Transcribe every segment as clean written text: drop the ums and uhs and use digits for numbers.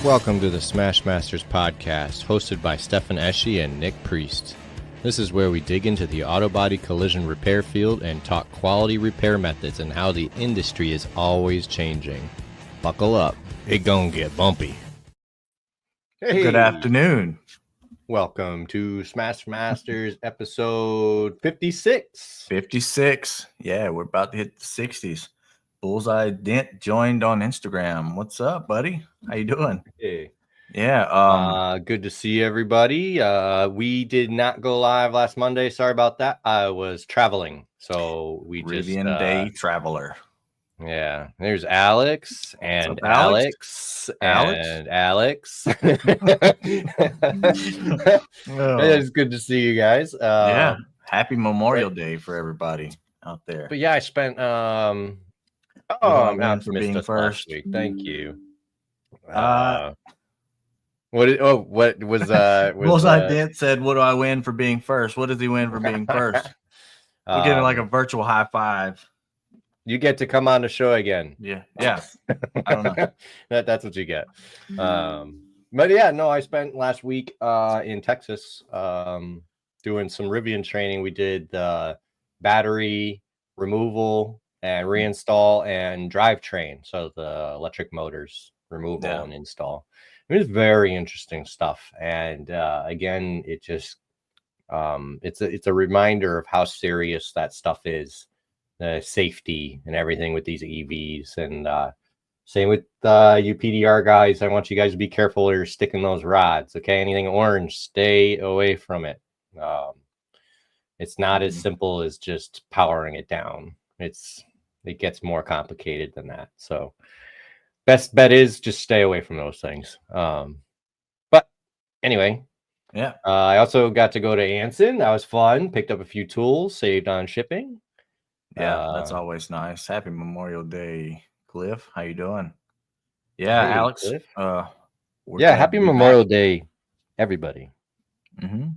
Welcome to the Smash Masters podcast, hosted by Stefan Eschi and Nick Priest. This is where we dig into the auto body collision repair field and talk quality repair methods and how the industry is always changing. Buckle up, it gonna get bumpy. Hey. Good afternoon. Welcome to Smash Masters episode 56. 56. Yeah, we're about to hit the 60s. Bullseye Dent joined on Instagram. What's up, buddy? How you doing? Hey. Yeah. Good to see everybody. We did not go live last Monday. Sorry about that. I was traveling, so we Rivian Day Traveler. Yeah, there's Alex and up, Alex? Alex. Oh. It's good to see you guys. Yeah, happy Memorial Day for everybody out there. But yeah, I spent I'm Alex for missed being us first. last week. Thank you. What was Bullseye Dent said, what do I win for being first? What does he win for being first? We're getting like a virtual high five. You get to come on the show again. Yeah. I don't know. That's what you get. But yeah, no, I spent last week in Texas doing some Rivian training. We did battery removal and reinstall and drivetrain. So the electric motors removal and install. It was very interesting stuff. And again, it just it's a reminder of how serious that stuff is. The safety and everything with these EVs, and same with you PDR guys. I want you guys to be careful where you're sticking those rods. Okay, anything orange, stay away from it. It's not as simple as just powering it down. It gets more complicated than that. So best bet is just stay away from those things. But anyway, yeah. I also got to go to Anson. That was fun. Picked up a few tools, saved on shipping. Yeah, that's always nice. Happy Memorial Day, Cliff. How you doing? Yeah, hey, Alex. Cliff. Happy Memorial Day, everybody. Mm-hmm.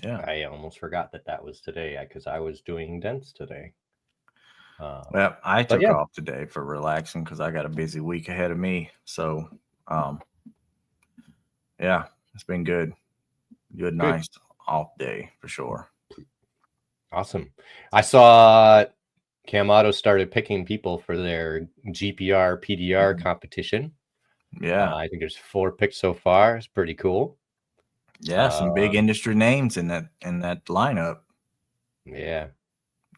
Yeah, I almost forgot that was today because I was doing dents today. Well, I took off today for relaxing because I got a busy week ahead of me. So, yeah, it's been good. Good, nice off day for sure. Awesome. I saw Cam Auto started picking people for their GPR PDR competition. Yeah, I think there's 4 picks so far. It's pretty cool. Yeah, some big industry names in that lineup. Yeah,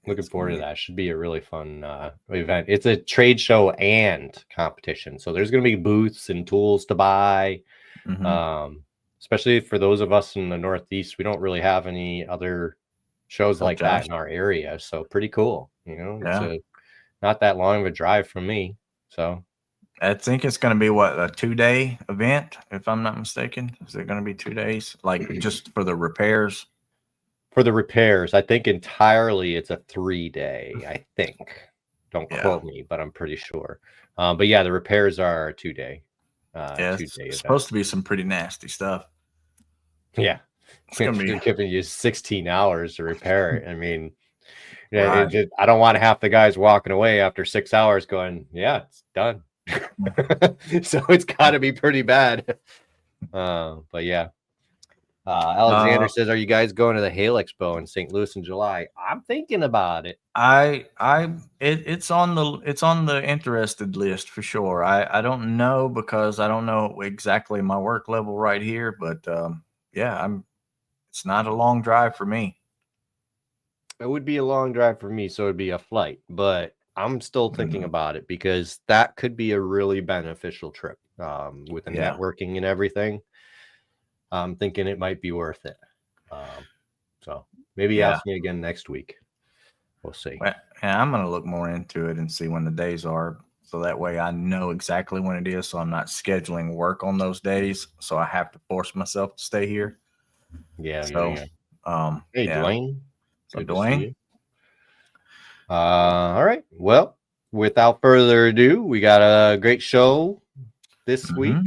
looking forward to that. Should be a really fun event. It's a trade show and competition, so there's going to be booths and tools to buy. Especially for those of us in the Northeast, we don't really have any other shows like that in our area, so pretty cool. It's not that long of a drive from me. So I think it's going to be a 2-day event, if I'm not mistaken. Is it going to be 2 days, like just for the repairs? For the repairs, I think entirely it's a 3-day. I think. Don't quote me, but I'm pretty sure. But yeah, the repairs are a 2-day. It's supposed to be some pretty nasty stuff. Yeah. It's going to be giving you 16 hours to repair it. I mean, I don't want half the guys walking away after 6 hours going, yeah, it's done. So it's got to be pretty bad. But yeah. Alexander says, are you guys going to the Hail Expo in St. Louis in July? I'm thinking about it. It's on the interested list for sure. I don't know because I don't know exactly my work level right here, but it's not a long drive for me. It would be a long drive for me, so it'd be a flight, but I'm still thinking about it because that could be a really beneficial trip with the networking and everything. I'm thinking it might be worth it. So maybe ask me again next week. We'll see. Well, I'm going to look more into it and see when the days are. So that way I know exactly when it is. So I'm not scheduling work on those days. So I have to force myself to stay here. Yeah. So, hey, Dwayne. So Dwayne. All right. Well, without further ado, we got a great show this week.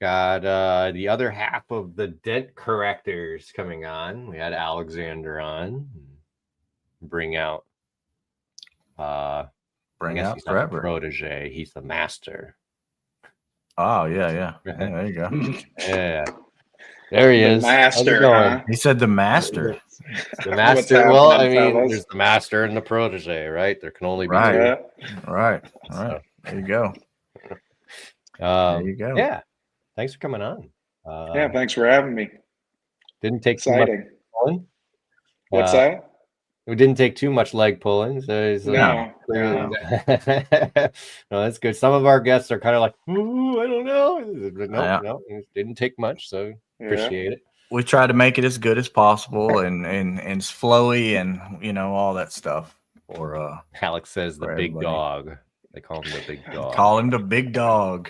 Got the other half of the dent correctors coming on. We had Alexander on. Bring out Trevor. Protege. He's the master. Oh, yeah. There you go. Yeah. There he The is. How's it master, going? huh? He said the master. The What's master. Well, I happening, mean, fellas? there's the master and the protege, right? There can only be Right. two. Yeah. Right. So, There you go. There you go. Yeah. Thanks for coming on. Yeah, thanks for having me. Didn't take too much Exciting. pulling. What's Uh, that? It didn't take too much leg pulling. So it's No. clearly, no, that's good. Some of our guests are kind of like, ooh, I don't know. Yeah. No, it didn't take much. So Yeah. appreciate it. We try to make it as good as possible and flowy and all that stuff for Alex says the for big everybody. dog. They call him the big dog. Call him the big dog.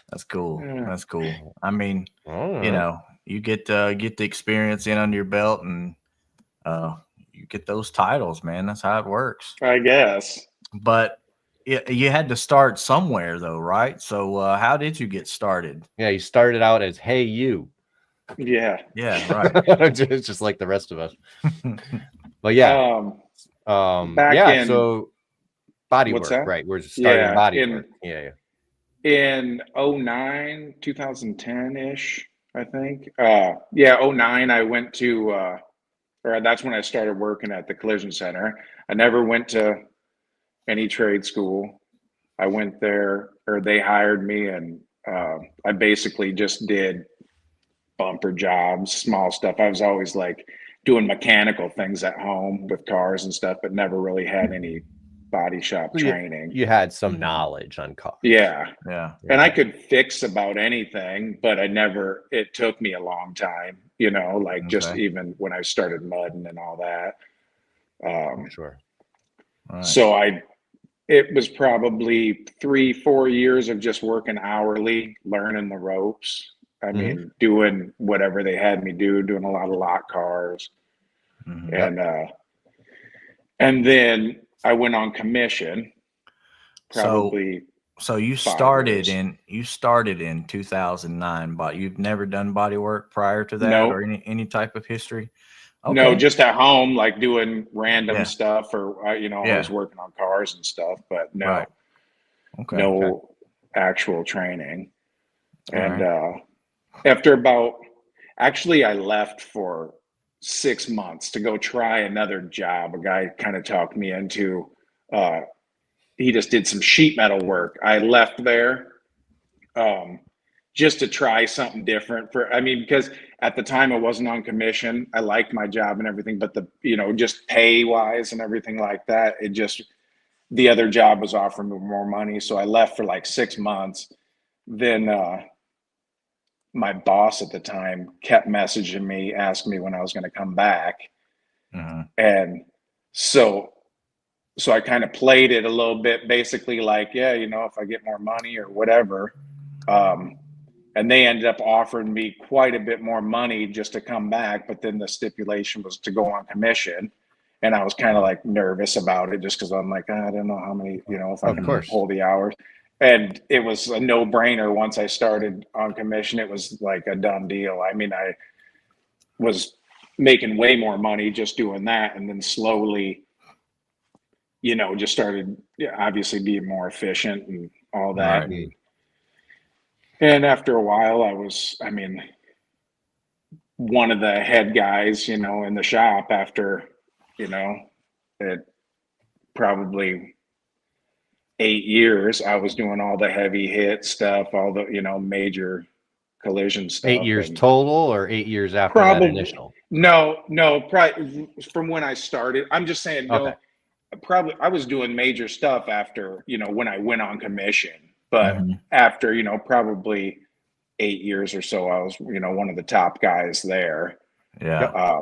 That's cool. Yeah. That's cool. I mean, All right. you get the experience in under your belt and you get those titles, man. That's how it works. I guess. But you had to start somewhere though, right? So how did you get started? Yeah, you started out as "Hey you." Yeah. Yeah, right. It's just like the rest of us. But yeah, back yeah. in- So body What's work, that? right? We're starting Yeah, body in- work. Yeah. In 09, 2010-ish, I think. 09, I went to, or that's when I started working at the collision center. I never went to any trade school. I went there, or they hired me, and I basically just did bumper jobs, small stuff. I was always like doing mechanical things at home with cars and stuff, but never really had any body shop So training. you had some knowledge on cars. Yeah. Yeah. And I could fix about anything, but it took me a long time, like just Okay. even when I started mudding and all that. Sure. Right. So it was probably 3-4 years of just working hourly, learning the ropes. I mean, doing whatever they had me do, doing a lot of lot cars. And then I went on commission. Probably. So you started in 2009, but you've never done body work prior to that. Nope. Or any type of history? Okay. No, just at home, like doing random stuff, or I was working on cars and stuff, but no, Right. Okay. no actual training. And right. after actually, I left for 6 months to go try another job. A guy kind of talked me into. He just did some sheet metal work. I left there just to try something different because at the time I wasn't on commission. I liked my job and everything, but just pay wise and everything like that, the other job was offering me more money. So I left for like 6 months. Then my boss at the time kept messaging me, asking me when I was going to come back. And so I kind of played it a little bit, basically like, if I get more money or whatever. And they ended up offering me quite a bit more money just to come back. But then the stipulation was to go on commission. And I was kind of like nervous about it just because I'm like, I don't know how many, if I can hold the hours. And it was a no-brainer once I started on commission. It was like a done deal. I mean, I was making way more money just doing that. And then slowly, just started obviously being more efficient and all that. Right. And after a while, one of the head guys, in the shop after, it probably 8 years, I was doing all the heavy hit stuff, all the, major collision stuff. 8 years total, or 8 years after that initial? No, probably from when I started. I'm just saying, no, probably I was doing major stuff after, when I went on commission. But after, probably 8 years or so, I was, one of the top guys there. Yeah.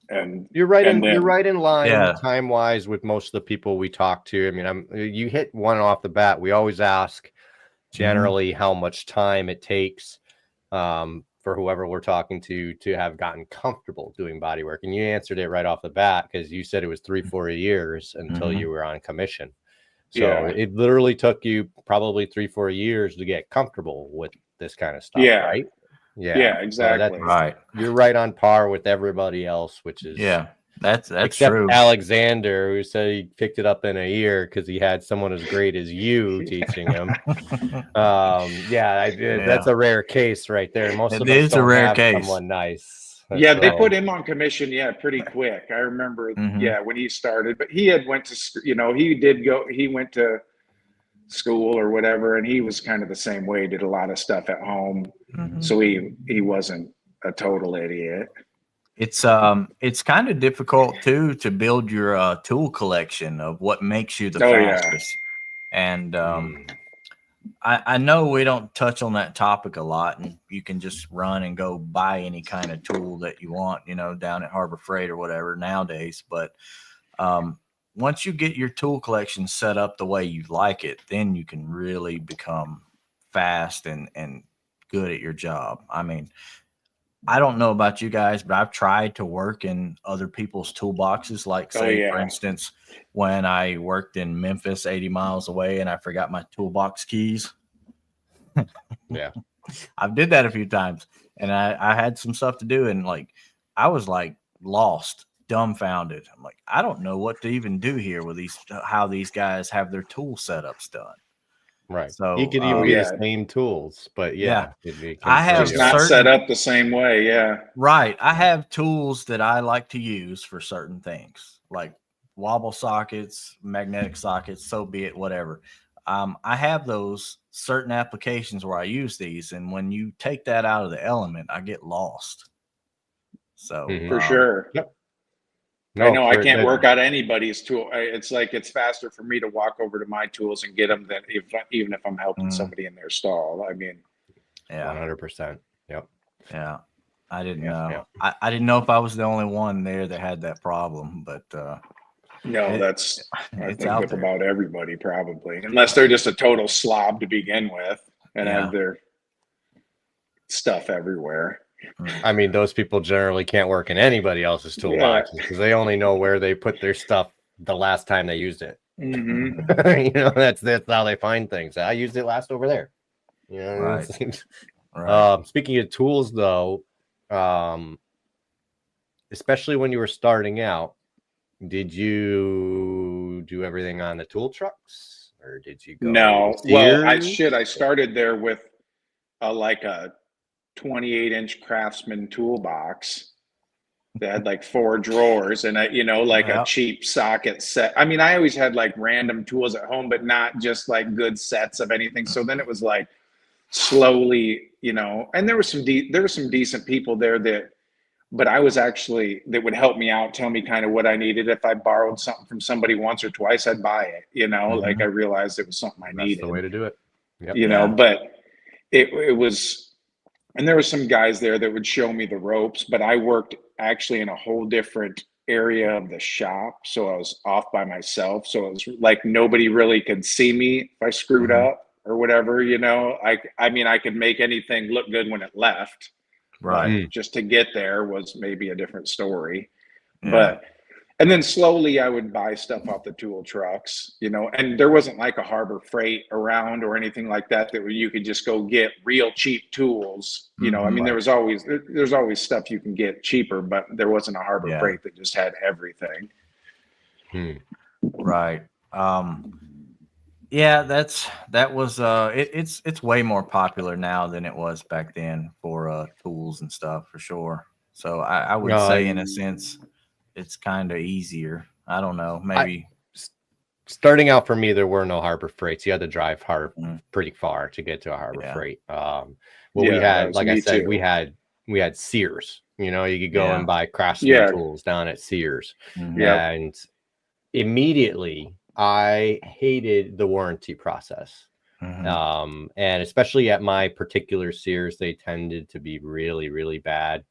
And you're right in line time wise with most of the people we talk to. I mean, you hit one off the bat. We always ask generally how much time it takes for whoever we're talking to have gotten comfortable doing body work. And you answered it right off the bat, because you said it was 3-4 years until you were on commission. So it literally took you probably 3-4 years to get comfortable with this kind of stuff, right? Yeah, exactly. So right. You're right on par with everybody else, which is That's Except true. Alexander, who said he picked it up in a year because he had someone as great as you teaching him. That's a rare case right there. Most of us don't have someone nice. Yeah, they put him on commission. Yeah, pretty quick. I remember. Yeah, when he started, but he had went to. He went to school or whatever, and he was kind of the same way. Did a lot of stuff at home, so he wasn't a total idiot. It's kind of difficult too to build your tool collection of what makes you the fastest. And I know we don't touch on that topic a lot, and you can just run and go buy any kind of tool that you want, down at Harbor Freight or whatever nowadays. But once you get your tool collection set up the way you like it, then you can really become fast and good at your job. I mean, I don't know about you guys, but I've tried to work in other people's toolboxes. Like, say, for instance, when I worked in Memphis, 80 miles away, and I forgot my toolbox keys. Yeah. I've did that a few times, and I had some stuff to do, and I was lost, dumbfounded. I'm like, I don't know what to even do here with how these guys have their tool setups done. Right. So you could even be the same tools, but I have just not set up the same way. Yeah. Right. I have tools that I like to use for certain things, like wobble sockets, magnetic sockets, so be it, whatever. I have those certain applications where I use these, and when you take that out of the element, I get lost. So for sure. Yep. No, I know I can't work out anybody's tool. It's like it's faster for me to walk over to my tools and get them than even if I'm helping somebody in their stall. I mean, 100%. Yep. Yeah. I didn't know. Yep. I didn't know if I was the only one there that had that problem, but no, I think with about everybody probably, unless they're just a total slob to begin with and have their stuff everywhere. I mean, those people generally can't work in anybody else's toolboxes because they only know where they put their stuff the last time they used it. That's how they find things. I used it last over there. Right. Speaking of tools, though, especially when you were starting out, did you do everything on the tool trucks, or did you go? No. Well, I started there with a 28-inch Craftsman toolbox that had 4 drawers and a cheap socket set. I mean, I always had random tools at home, but not just good sets of anything. So then it was slowly, and there were some decent people there but I was that would help me out, tell me kind of what I needed. If I borrowed something from somebody once or twice, I'd buy it, I realized it was something I needed. That's the way to do it. Yep. But it was. And there were some guys there that would show me the ropes, but I worked actually in a whole different area of the shop. So I was off by myself. So it was nobody really could see me if I screwed up or whatever, I mean, I could make anything look good when it left. Right. Just to get there was maybe a different story. Yeah. And then slowly I would buy stuff off the tool trucks, and there wasn't a Harbor Freight around or anything like that you could just go get real cheap tools. I mean, there's always stuff you can get cheaper, but there wasn't a Harbor Freight that just had everything. Right. That was it's way more popular now than it was back then for tools and stuff for sure. So I would say in a sense it's kind of easier. I don't know. Maybe starting out for me, there were no Harbor Freights. You had to drive pretty far to get to a Harbor Freight. We had, like I said, we had Sears. You could go and buy Craftsman tools down at Sears, and immediately I hated the warranty process. And especially at my particular Sears, they tended to be really, really bad.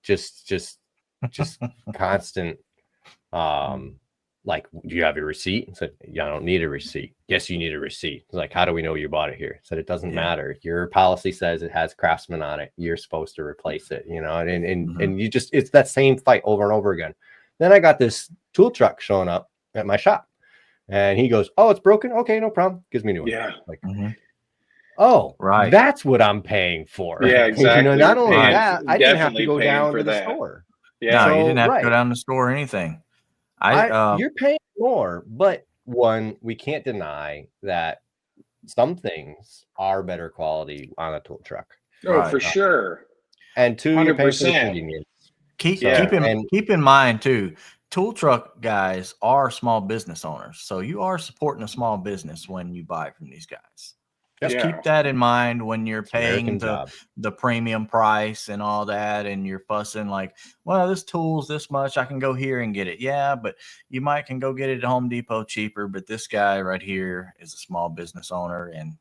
Just constant do you have your receipt? I said, yeah, I don't need a receipt. Yes, you need a receipt. It's how do we know you bought it here? I said, it doesn't matter. Your policy says it has Craftsman on it. You're supposed to replace it, and you just, it's that same fight over and over again. Then I got this tool truck showing up at my shop and he goes, oh, it's broken. Okay, no problem. Gives me a new one. Yeah. Oh, right. That's what I'm paying for. Yeah, exactly. Not only that, I didn't have to go down to the store. Yeah. No, you didn't have to go right. down to the store or anything. I You're paying more, but one, we can't deny that some things are better quality on a tool truck. Oh, for Right. sure. And two, you're paying for the 100%. convenience. keep Yeah. keep in mind too, tool truck guys are small business owners. So you are supporting a small business when you buy from these guys. Just Yeah. keep that in mind when you're It's an American paying job. the premium price and all that, and you're fussing like, well, this tool's this much, I can go here and get it. Yeah, but you might can go get it at Home Depot cheaper, but this guy right here is a small business owner, and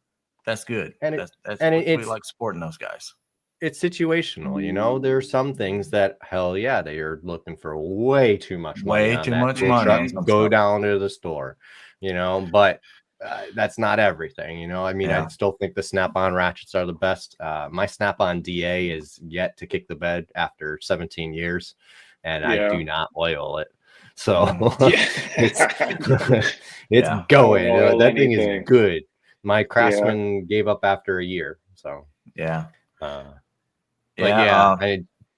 that's good. And We it's like supporting those guys. it's situational, you know. There are some things that, hell yeah, they are looking for way too much money Way on too that much tool money truck. on some Go stuff. down to the store, you know. But that's not everything, you know. I mean, Yeah. I still think the Snap-on ratchets are the best. My Snap-on DA is yet to kick the bed after 17 years, and I Yeah. do not oil it. So Yeah. it's Yeah. going. Don't oil That thing is anything. good. My Craftsman gave up after a year, so Yeah. but Yeah,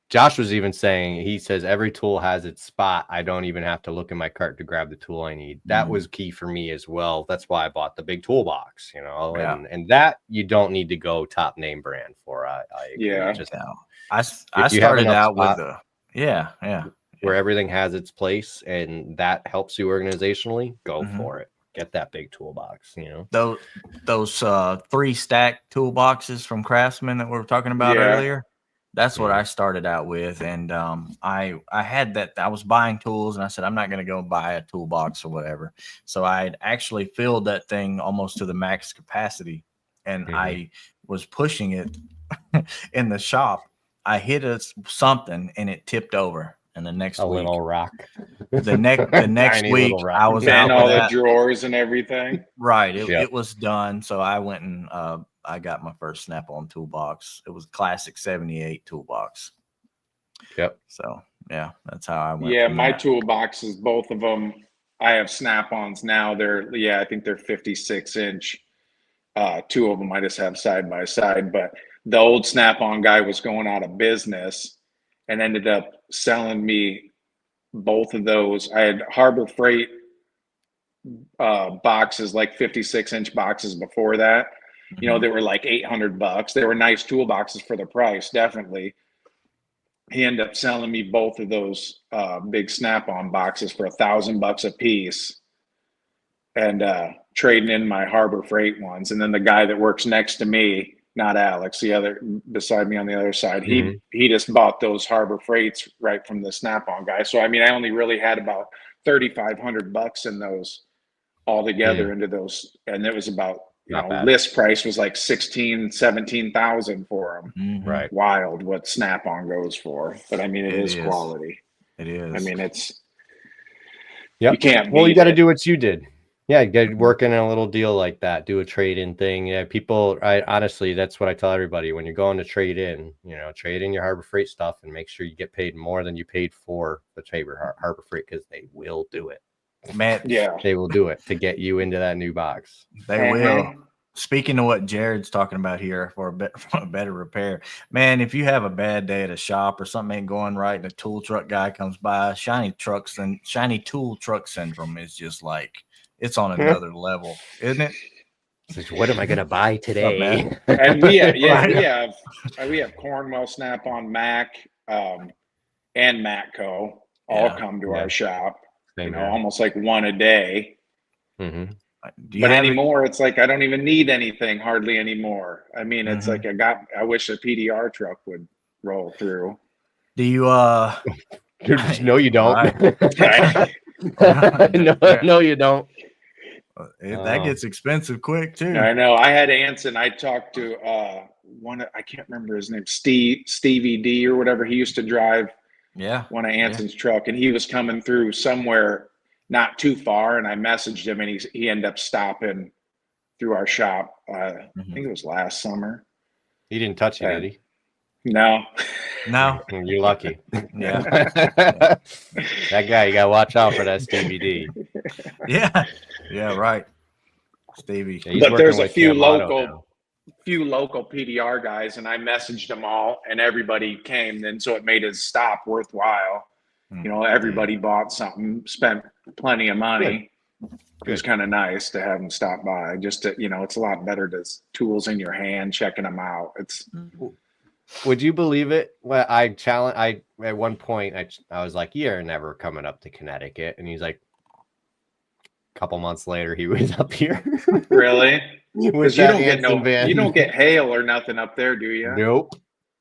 Josh was even saying, he says every tool has its spot. I don't even have to look in my cart to grab the tool I need. That was key for me as well. That's why I bought the big toolbox, you know, Yeah. and that you don't need to go top name brand for. I agree. Yeah. Just I if you have started enough out with spot yeah. where everything has its place and that helps you organizationally, go Mhm. for it. Get that big toolbox, you know. Those 3 stack toolboxes from Craftsman that we were talking about Yeah. earlier. That's what I started out with, and I had that. I was buying tools, and I said I'm not going to go buy a toolbox or whatever. So I actually filled that thing almost to the max capacity, and I was pushing it in the shop. I hit something, and it tipped over. And the next week, little rock. the next Tiny week, little rock. I was And out all with the that. drawers and everything. Right. Yep. It was done. So I went and I got my first Snap-on toolbox. It was a classic 78 toolbox. Yep. So yeah, that's how I went. Yeah, from my that. toolboxes, both of them, I have Snap-ons now. I think they're 56-inch. 2 of them I just have side by side, but the old Snap-on guy was going out of business and ended up selling me both of those. I had Harbor Freight boxes, like 56-inch boxes before that. You know, they were like $800. They were nice toolboxes for the price, definitely. He ended up selling me both of those big Snap-on boxes for $1,000 a piece, and trading in my Harbor Freight ones. And then the guy that works next to me, not Alex, the other beside me on the other side, he just bought those Harbor Freights right from the Snap-on guy. So I mean, I only really had about $3,500 in those altogether into those, and it was about list price was like 17,000 for them. Right. Wild what Snap-on goes for, but I mean it is quality. It is. I mean it's you can't. Well, you got to do what you did. Yeah, get working a little deal like that. Do a trade-in thing. Yeah, people. Honestly, that's what I tell everybody when you're going to trade in. You know, trade in your Harbor Freight stuff and make sure you get paid more than you paid for the Harbor Freight, because they will do it. Man, yeah, they will do it to get you into that new box. They will. Speaking of what Jared's talking about here for a better repair, man, if you have a bad day at a shop or something ain't going right and a tool truck guy comes by, shiny tool truck syndrome is just like, it's on another level, isn't it? Like, what am I going to buy today? And we have Cornwell, Snap-on, Mac, and Matco all come to our shop. Same here. Almost like one a day. But anymore, it's like I don't even need anything hardly anymore. I mean, it's like I wish a PDR truck would roll through. Do you no, you don't. No, you don't. That gets expensive quick too. I know. I had Anson. I talked to one. I can't remember his name. Stevie D or whatever. He used to drive. Yeah. One of Anson's truck, and he was coming through somewhere not too far, and I messaged him, and he ended up stopping through our shop. I think it was last summer. He didn't touch you, did he? No. You're lucky. Yeah. That guy, you gotta watch out for that Stevie D. Yeah, right. Stevie. Yeah, but there's a few local PDR guys, and I messaged them all, and everybody came. And so it made his stop worthwhile. You know, everybody bought something, spent plenty of money. It was kind of nice to have them stop by. Just to, you know, it's a lot better to tools in your hand, checking them out. It's. Would you believe it? Well, I at one point I was like, "You're never coming up to Connecticut," and he's like, a couple months later, he was up here. Really? Because you don't get van. You don't get hail or nothing up there, do you?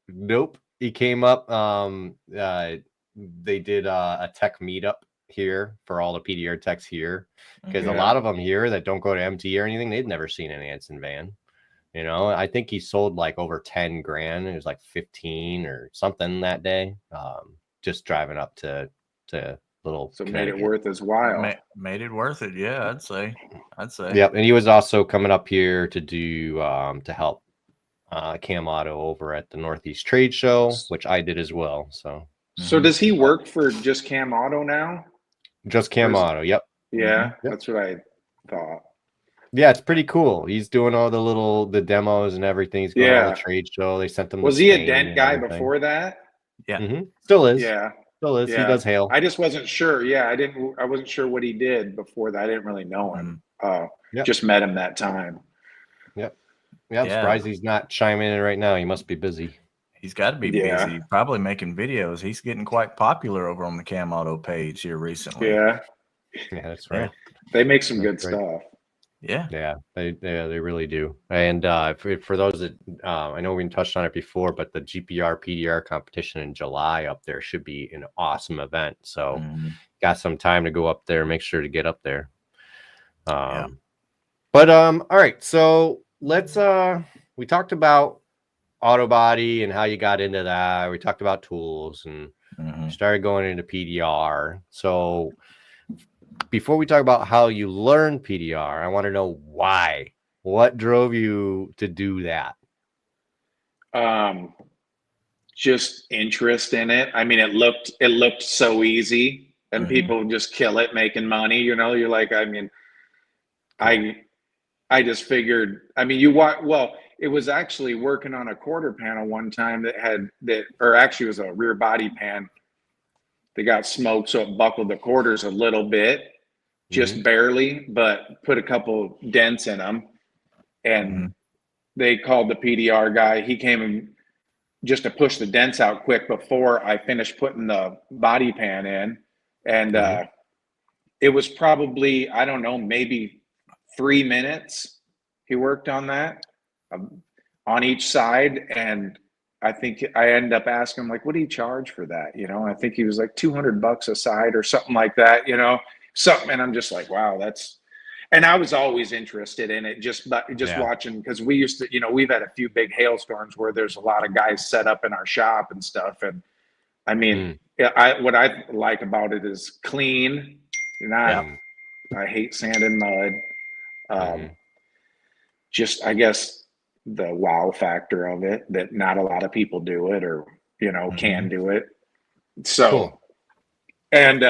Nope. He came up. They did a tech meetup here for all the PDR techs here, because a lot of them here that don't go to MT or anything, they've never seen an Anson van. You know, I think he sold like over 10 grand. It was like 15 or something that day. Just driving up to little. So made it worth his while. Made it worth it. Yeah, I'd say. Yep. And he was also coming up here to do to help Cam Auto over at the Northeast Trade Show, which I did as well. So does he work for just Cam Auto now? Just Cam Auto. Yep. Yeah, that's what I thought. Yeah, it's pretty cool. He's doing all the demos and everything. He's going to the trade show. They sent him. Was he a dent guy before that? Yeah. Still is. Yeah. Still is. Yeah. He does hail. I just wasn't sure. Yeah, I wasn't sure what he did before that. I didn't really know him. Just met him that time. Yep. Yeah, I'm surprised he's not chiming in right now. He must be busy. He's got to be busy. Probably making videos. He's getting quite popular over on the Cam Auto page here recently. Yeah. Yeah, that's right. They make some good stuff. Yeah, they really do. And for those that I know we touched on it before, but the GPR PDR competition in July up there should be an awesome event. So got some time to go up there. Make sure to get up there. But all right. So let's we talked about auto body and how you got into that. We talked about tools and started going into PDR. So before we talk about how you learn PDR, I want to know why. What drove you to do that? Just interest in it. I mean, it looked so easy, and people just kill it making money. You know, you're like, I mean, I just figured. I mean, it was actually working on a quarter panel one time or actually it was a rear body pan. They got smoked, so it buckled the quarters a little bit, just barely, but put a couple dents in them. And they called the PDR guy. He came in just to push the dents out quick before I finished putting the body pan in. And it was probably, I don't know, maybe 3 minutes he worked on that on each side. And I think I ended up asking him, like, what do you charge for that? You know, I think he was like $200 a side or something like that, you know, something. And I'm just like, wow, and I was always interested in it, just watching, because we used to, you know, we've had a few big hailstorms where there's a lot of guys set up in our shop and stuff. And I mean, what I like about it is clean. I hate sand and mud. Just, I guess, the wow factor of it, that not a lot of people do it, or, you know, can do it. So, cool. And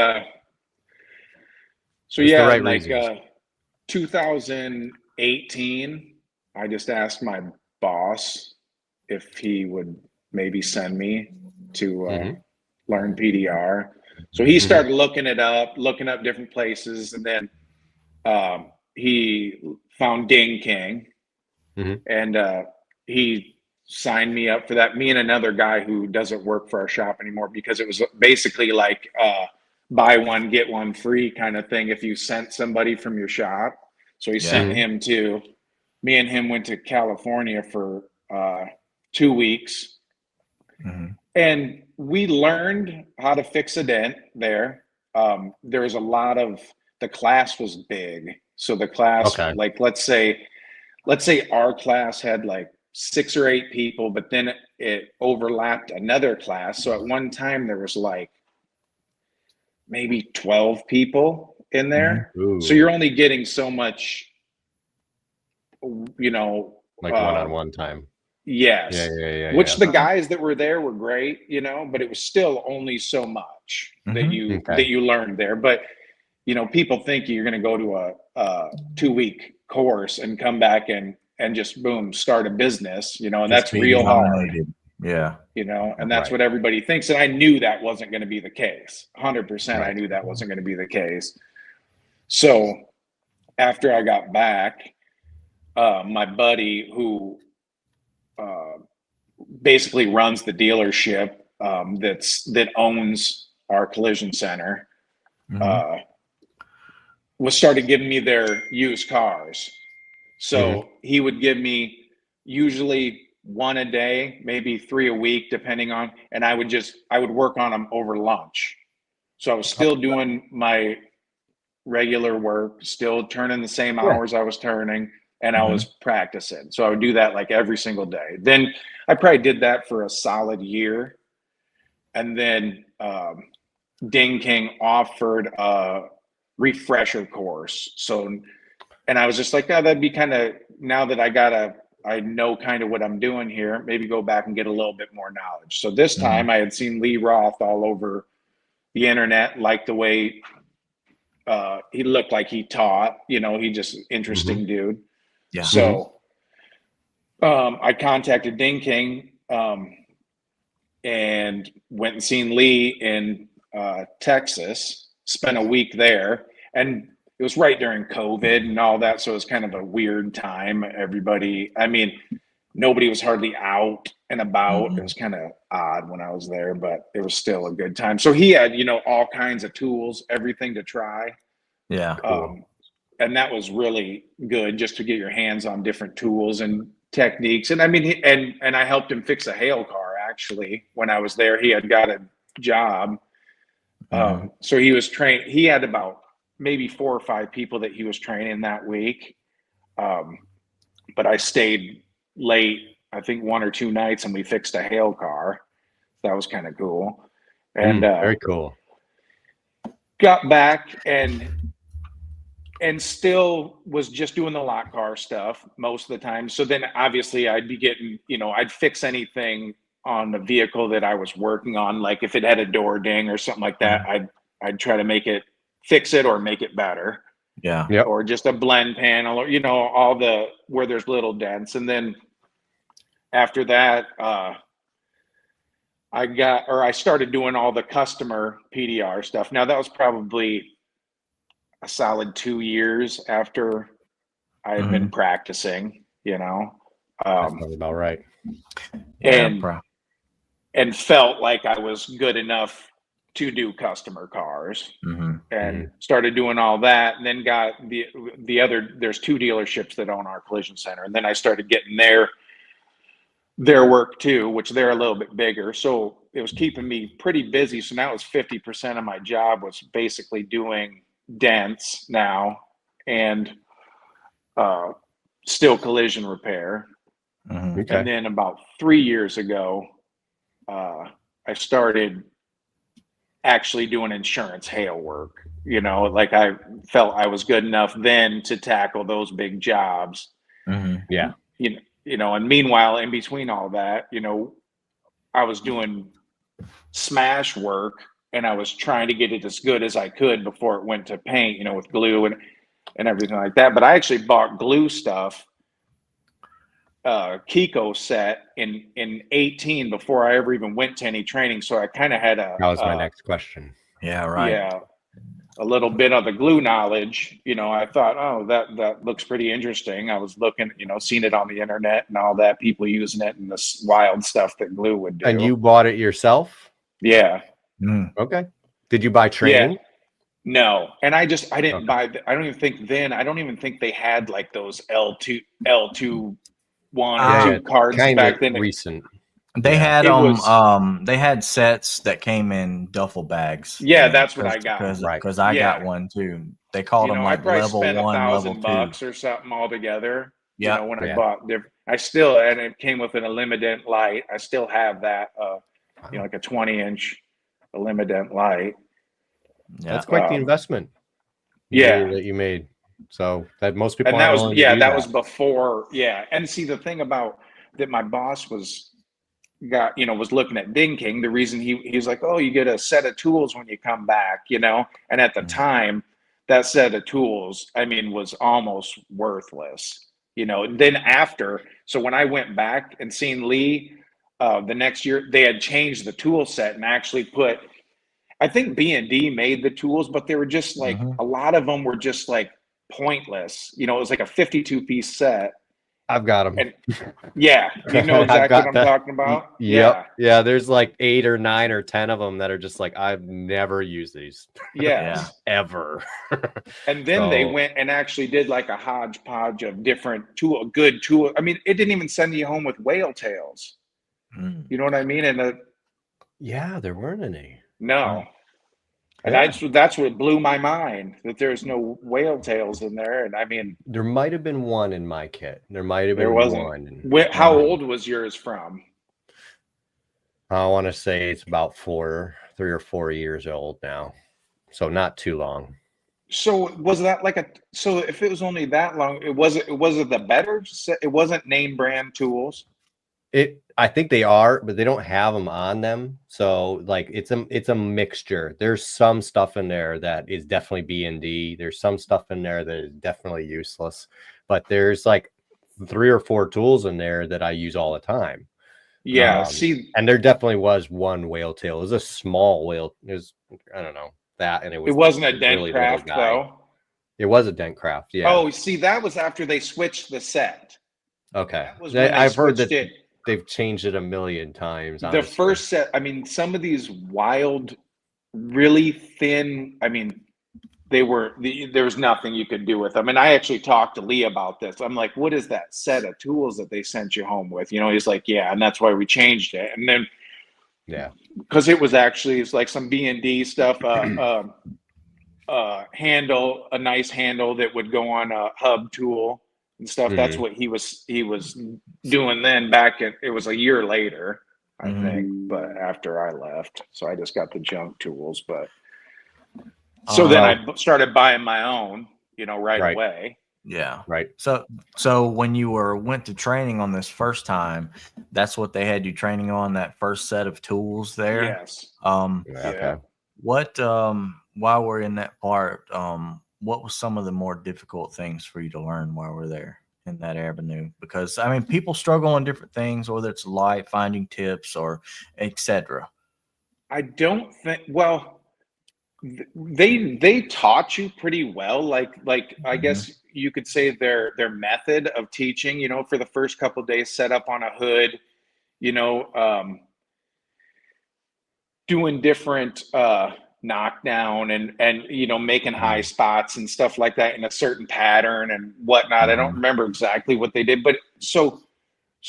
so it's yeah, right like 2018, I just asked my boss if he would maybe send me to learn PDR. So he started looking up different places, and then he found Ding King. And he signed me up for that. Me and another guy who doesn't work for our shop anymore, because it was basically like buy one, get one free kind of thing if you sent somebody from your shop. So he sent him to, me and him went to California for 2 weeks. And we learned how to fix a dent there. There was a lot of, the class was big. So the class, like, let's say our class had like 6 or 8 people, but then it overlapped another class. So at one time there was like maybe 12 people in there. So you're only getting so much, you know, like one-on-one time. Yes. Yeah. Which the guys that were there were great, you know, but it was still only so much that you learned there. But, you know, people think you're going to go to a 2-week course and come back and just boom, start a business, you know, and that's real hard. Yeah. and that's what everybody thinks. And I knew that wasn't going to be the case. 100%. I knew that wasn't going to be the case. So after I got back, my buddy who basically runs the dealership that owns our collision center was started giving me their used cars. So he would give me usually one a day, maybe 3 a week, depending on, and I would work on them over lunch. So I was still doing my regular work, still turning the same hours I was turning, and I was practicing. So I would do that like every single day. Then I probably did that for a solid year. And then Ding King offered a refresher course. So, and I was just like, oh, that'd be kind of, now that I know kind of what I'm doing here, maybe go back and get a little bit more knowledge. So this time I had seen Lee Roth all over the internet, like the way he looked like he taught, he just interesting dude. Yeah. So I contacted Ding King and went and seen Lee in Texas, spent a week there, and it was right during COVID and all that. So it was kind of a weird time. Nobody was hardly out and about. It was kind of odd when I was there, but it was still a good time. So he had, all kinds of tools, everything to try. Yeah. And that was really good just to get your hands on different tools and techniques. And and I helped him fix a hail car actually when I was there. He had got a job. So he was trained. He had about maybe 4 or 5 people that he was training that week. But I stayed late, I think 1 or 2 nights, and we fixed a hail car. That was kind of cool. And very cool. Got back and still was just doing the lot car stuff most of the time. So then obviously I'd be getting, I'd fix anything on the vehicle that I was working on. Like if it had a door ding or something like that, I'd try to fix it or make it better. Yeah. Yep. Or just a blend panel or, all the, where there's little dents. And then after that, I started doing all the customer PDR stuff. Now that was probably a solid 2 years after I had been practicing, That sounds about right. And felt like I was good enough to do customer cars, and started doing all that. And then got the other, there's 2 dealerships that own our collision center. And then I started getting their work too, which they're a little bit bigger. So it was keeping me pretty busy. So now it's 50% of my job was basically doing dents now and still collision repair. Okay. And then about 3 years ago, I started actually doing insurance hail work. Like I felt I was good enough then to tackle those big jobs. Yeah. And meanwhile, in between all that, I was doing smash work and I was trying to get it as good as I could before it went to paint, with glue and everything like that. But I actually bought glue stuff, Kiko set in 18 before I ever even went to any training. So I kind of had That was my next question. Yeah. Right. Yeah. A little bit of the glue knowledge, I thought, oh, that looks pretty interesting. I was looking, seeing it on the internet and all that, people using it and this wild stuff that glue would do. And you bought it yourself? Yeah. Okay. Did you buy training? Yeah. No. And I didn't buy, I don't even think they had like those L2, 1 or 2 cards back then. Recent. They had they had sets that came in duffel bags. Yeah, that's what I got. Because I got one too. They called them like level 1, level 2 $1,000 or something altogether. Yeah. When I bought different, and it came with an Illuminant light. I still have that, like a 20-inch Illuminant light. Yeah. That's quite the investment. That you made. So that most people. And that was before. Yeah. And see, the thing about that, my boss was looking at Ding King. The reason he's like, oh, you get a set of tools when you come back, and at the time that set of tools, was almost worthless, then after. So when I went back and seen Lee, the next year they had changed the tool set and actually put, I think B&D made the tools, but they were just like, a lot of them were just like pointless. You know, it was like a 52-piece set. I've got them. And yeah, you know exactly what I'm talking about. Yep. Yeah. There's like 8 or 9 or 10 of them that are just like, I've never used these. Yeah. Ever. And then they went and actually did like a hodgepodge of different good tool. I mean, it didn't even send you home with whale tails. You know what I mean? And yeah, there weren't any. No. And that's what blew my mind, that there's no whale tails in there. And I mean, there might have been one in my kit. There might have been one. How old was yours from? I want to say it's about 3 or 4 years old now. So not too long. So was that like so if it was only that long, was it the better? It wasn't name brand tools? I think they are, but they don't have them on them. So like it's a mixture. There's some stuff in there that is definitely B&D. There's some stuff in there that is definitely useless. But there's like 3 or 4 tools in there that I use all the time. Yeah, and there definitely was one whale tail. It was a small whale. It was, I don't know, that, and it wasn't a dent craft though. It was a dent craft. Yeah. Oh, see, that was after they switched the set. Okay. I've heard that they've changed it a million times. Honestly. The first set, I mean, some of these wild, really thin, I mean, there was nothing you could do with them. And I actually talked to Lee about this. I'm like, what is that set of tools that they sent you home with? You know, he's like, yeah, and that's why we changed it. And then, yeah, because it's like some B&D stuff, handle, a nice handle that would go on a hub tool and stuff. That's what he was doing then. It was a year later, I think, but after I left, so I just got the junk tools. But so then I started buying my own, you know, right away. Yeah. Right. So when you went to training on this first time, that's what they had you training on, that first set of tools there. Yes. Okay. What while we're in that part, what was some of the more difficult things for you to learn while we're there in that avenue? Because I mean, people struggle on different things, whether it's light, finding tips, or etc. I don't think. Well, they taught you pretty well. Like I guess you could say their method of teaching. You know, for the first couple of days, set up on a hood. You know, doing different knockdown and you know, making high spots and stuff like that in a certain pattern and whatnot. I don't remember exactly what they did, but so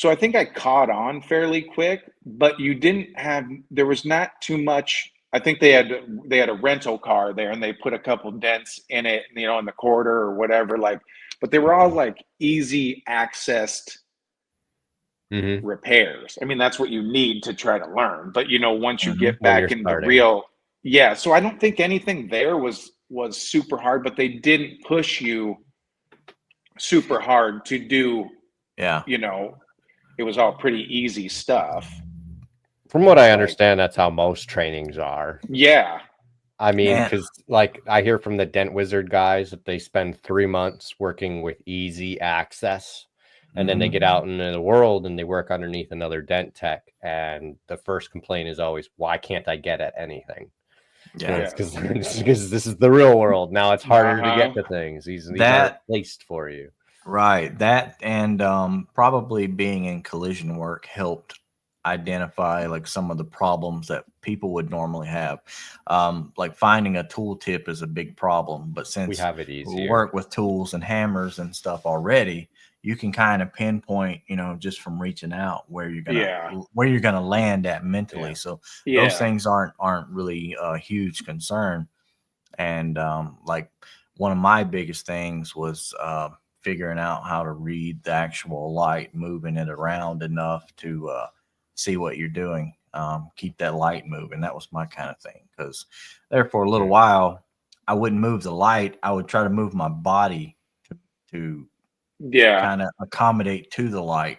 I think I caught on fairly quick, but there was not too much. I think they had a rental car there and they put a couple dents in it, you know, in the quarter or whatever, like, but they were all like easy accessed repairs. I mean, that's what you need to try to learn, but you know, once you get back in the real, so I don't think anything there was super hard, but they didn't push you super hard to do, you know, it was all pretty easy stuff. From what I understand, that's how most trainings are. Yeah. I mean, because like I hear from the Dent Wizard guys that they spend 3 months working with easy access. And then they get out into the world and they work underneath another dent tech. And the first complaint is always, why can't I get at anything? Yeah, because this is the real world. Now it's harder to get to things. These are placed for you. Right. That and probably being in collision work helped identify like some of the problems that people would normally have. Like finding a tool tip is a big problem. But since we have it easier, we work with tools and hammers and stuff already, you can kind of pinpoint, you know, just from reaching out where you're gonna land at mentally. So those things aren't really a huge concern. And like one of my biggest things was figuring out how to read the actual light, moving it around enough to see what you're doing. Keep that light moving. That was my kind of thing. Because there for a little while, I wouldn't move the light. I would try to move my body to kind of accommodate to the light.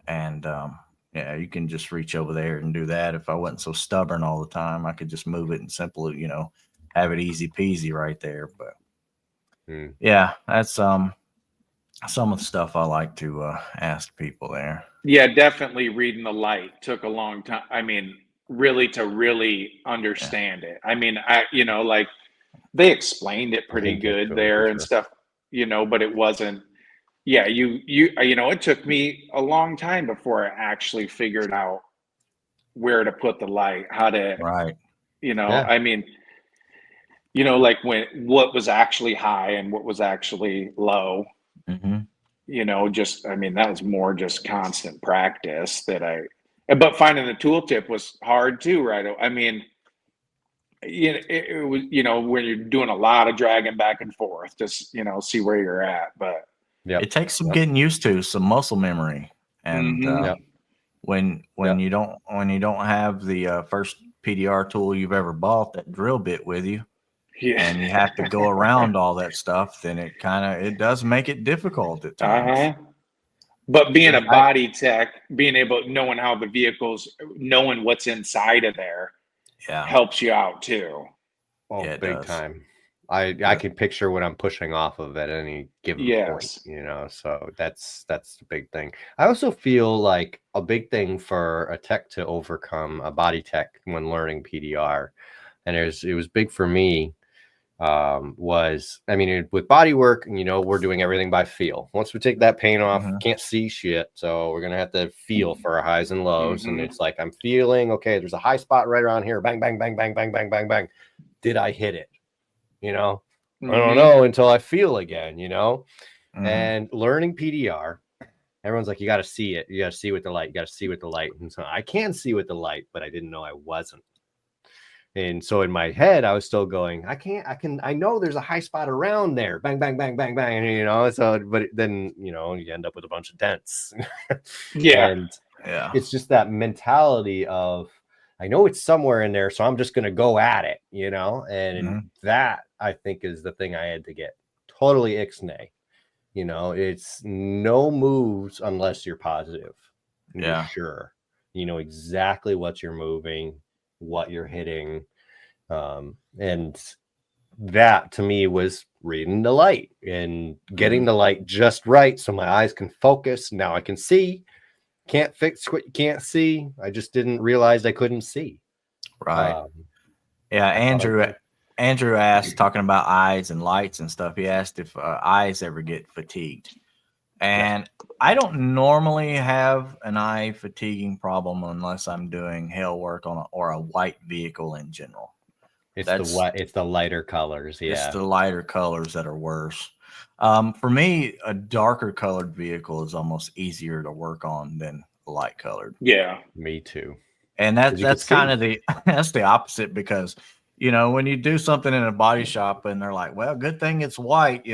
And you can just reach over there and do that. If I wasn't so stubborn all the time, I could just move it and simply, you know, have it easy peasy right there. But yeah, that's some of the stuff I like to ask people there. Yeah, definitely reading the light took a long time. I mean, really to really understand it. I mean, like they explained it pretty Hint into good it for there and sure. stuff, but it wasn't. Yeah, it took me a long time before I actually figured out where to put the light, how to, Right. Yeah. I mean, like what was actually high and what was actually low. Mm-hmm. I mean, that was more just constant practice but finding the tooltip was hard too, right? I mean, it was, when you're doing a lot of dragging back and forth, just, see where you're at. But Yep. It takes some Yep. getting used to, some muscle memory, and Yep. when Yep. you don't have the first PDR tool you've ever bought, that drill bit with you, yeah. and you have to go around all that stuff, then it does make it difficult at times. Uh-huh. But being a Sure. body tech, knowing how the knowing what's inside of there Yeah, helps you out too. Oh, yeah, it big does. time. I can picture what I'm pushing off of at any given point, Yes. so that's the big thing. I also feel like a big thing for a tech to overcome, a body tech, when learning PDR, and it was big for me, was, I mean, with body work, we're doing everything by feel. Once we take that paint off, Mhm. can't see shit, so we're gonna have to feel for our highs and lows. And Mhm. it's like, I'm feeling, okay, there's a high spot right around here, bang, bang, bang, bang, bang, bang, bang, bang. Did I hit it? I don't Mhm. know until I feel again, Mhm. and learning PDR, everyone's like, you got to see it. You got to see with the light. You got to see with the light. And so I can see with the light, but I didn't know I wasn't. And so in my head, I was still going, I know there's a high spot around there. Bang, bang, bang, bang, bang, so, but then, you end up with a bunch of dents. Yeah. And Yeah. it's just that mentality of, I know it's somewhere in there, so I'm just going to go at it, and that, I think, is the thing I had to get totally ixnay. It's no moves unless you're positive. And Yeah. you're sure. You know exactly what you're moving, what you're hitting. And that to me was reading the light and getting the light just right so my eyes can focus. Now I can see. Can't fix what you can't see. I just didn't realize I couldn't see. Right. Yeah, I thought I could. Andrew asked, talking about eyes and lights and stuff. He asked if eyes ever get fatigued, and I don't normally have an eye fatiguing problem unless I'm doing hail work on or a white vehicle in general. It's the lighter colors. It's Yeah. the lighter colors that are worse. For me, a darker colored vehicle is almost easier to work on than light colored. Yeah. Me too. And 'Cause you that's can kind of that's the opposite, because when you do something in a body shop and they're like, well, good thing it's white,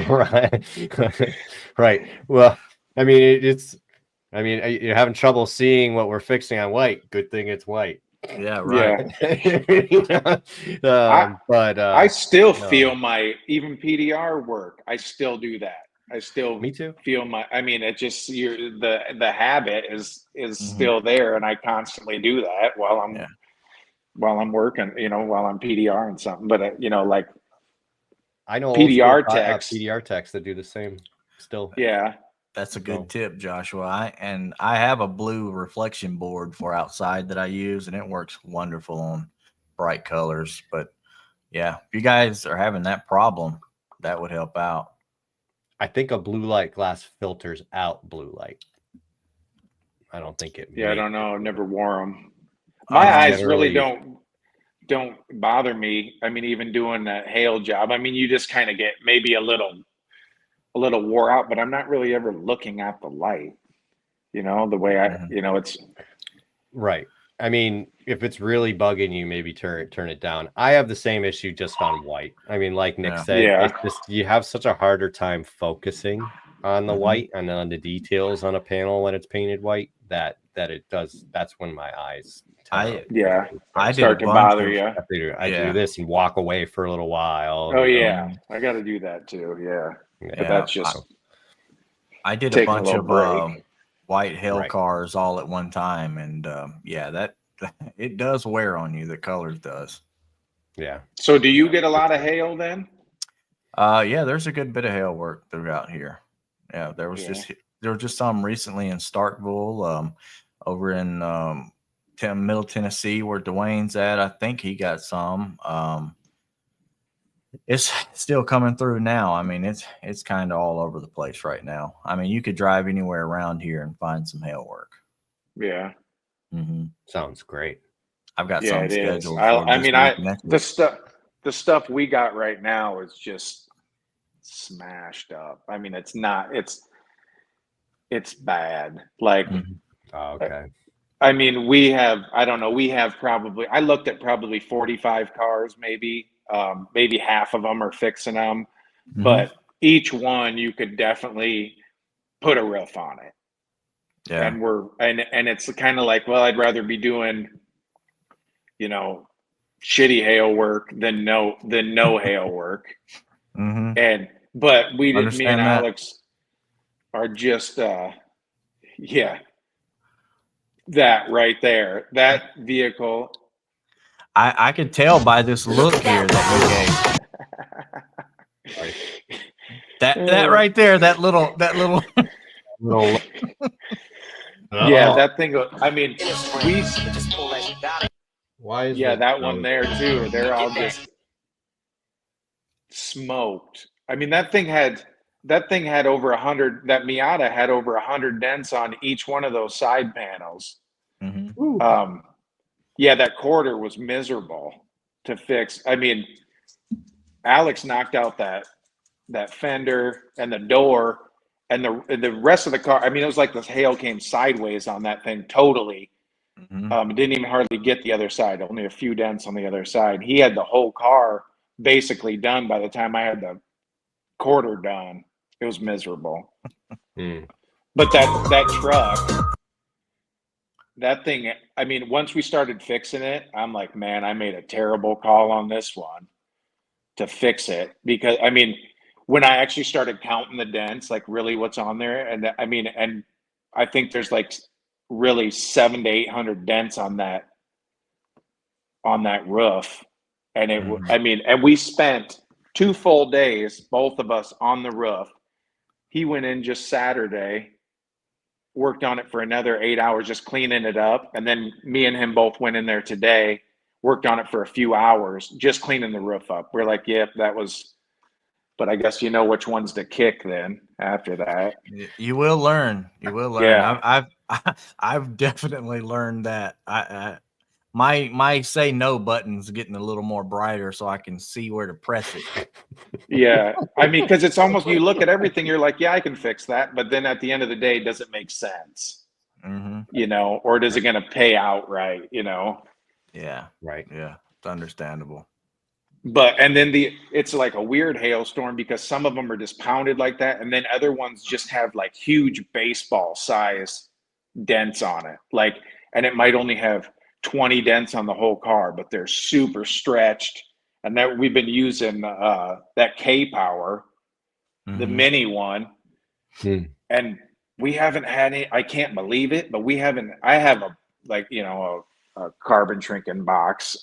Right. Right. Well, I mean, you're having trouble seeing what we're fixing on white. Good thing it's white. Yeah, right. But I still no. feel my even PDR work. I still do that. I still Me too. feel I mean, it just the habit is still there, and I constantly do that while I'm working, while I'm PDR and something. But like I know old school PDR techs. PDR techs that do the same still. Yeah. That's a good tip, Joshua. I have a blue reflection board for outside that I use, and it works wonderful on bright colors. But yeah, if you guys are having that problem, that would help out. I think a blue light glass filters out blue light. I don't think it. Yeah, I don't know. I've never wore them. I My know. eyes really don't bother me. I mean, even doing a hail job, I mean, you just kind of get maybe a little wore out, but I'm not really ever looking at the light, the way it's right. I mean, if it's really bugging you, maybe turn it down. I have the same issue just on white. I mean, like Nick said, it's just, you have such a harder time focusing on the white and on the details on a panel when it's painted white that it does. That's when my eyes I start to bother you. I do this and walk away for a little while. Oh yeah, I got to do that too. Yeah, but that's just. I did a bunch of white hail cars all at one time, and that it does wear on you. The colors does. Yeah. So do you get a lot of hail then? Yeah, there's a good bit of hail work throughout here. Yeah, there was just some recently in Starkville, over in Middle Tennessee where Dwayne's at. I think he got some. It's still coming through now. I mean, it's kind of all over the place right now. I mean, you could drive anywhere around here and find some hail work. Yeah. Mm-hmm. Sounds great. I've got Yeah, some it is. scheduled. I mean, next week. the stuff we got right now is just smashed up. I mean, it's not. It's bad. Like, Oh, okay. I mean, we have. I don't know. We have probably. I looked at probably 45 cars, maybe. Maybe half of them are fixing them, but each one you could definitely put a roof on it. Yeah. And it's kind of like, well, I'd rather be doing, you know, shitty hail work than no hail work. But me and Alex are just yeah, that right there, that vehicle. I could tell by this look here that you gave. that right there, that little yeah, that thing. I mean, why is that one there too? They're all just smoked. I mean, that thing had over 100. That Miata had over 100 dents on each one of those side panels. Yeah, that quarter was miserable to fix. I mean, Alex knocked out that fender and the door and the rest of the car. I mean, it was like the hail came sideways on that thing totally. Didn't even hardly get the other side. Only a few dents on the other side. He had the whole car basically done by the time I had the quarter done. It was miserable. But that truck, that thing, I mean, once we started fixing it, I'm like, man, I made a terrible call on this one to fix it. Because, I mean, when I actually started counting the dents, like really what's on there, and I mean, and I think there's like really 700 to 800 dents on that roof. And I mean, and we spent 2 full days, both of us on the roof. He went in just Saturday, worked on it for another 8 hours, just cleaning it up. And then me and him both went in there today, worked on it for a few hours, just cleaning the roof up. We're like, yep, that was, but I guess you know which ones to kick then after that. You will learn. You will learn. Yeah. I've definitely learned that. My say no button's getting a little more brighter so I can see where to press it. Yeah. I mean, because it's almost, you look at everything, you're like, yeah, I can fix that. But then at the end of the day, does it make sense? You know, or does it going to pay out right? You know? Yeah. Right. Yeah. It's understandable. But, and then it's like a weird hailstorm because some of them are just pounded like that. And then other ones just have like huge baseball size dents on it. Like, and it might only have 20 dents on the whole car, but they're super stretched. And that we've been using that K-Power, the mini one. And we haven't had any, I can't believe it, but we haven't, I have a, like, you know, a carbon shrinking box.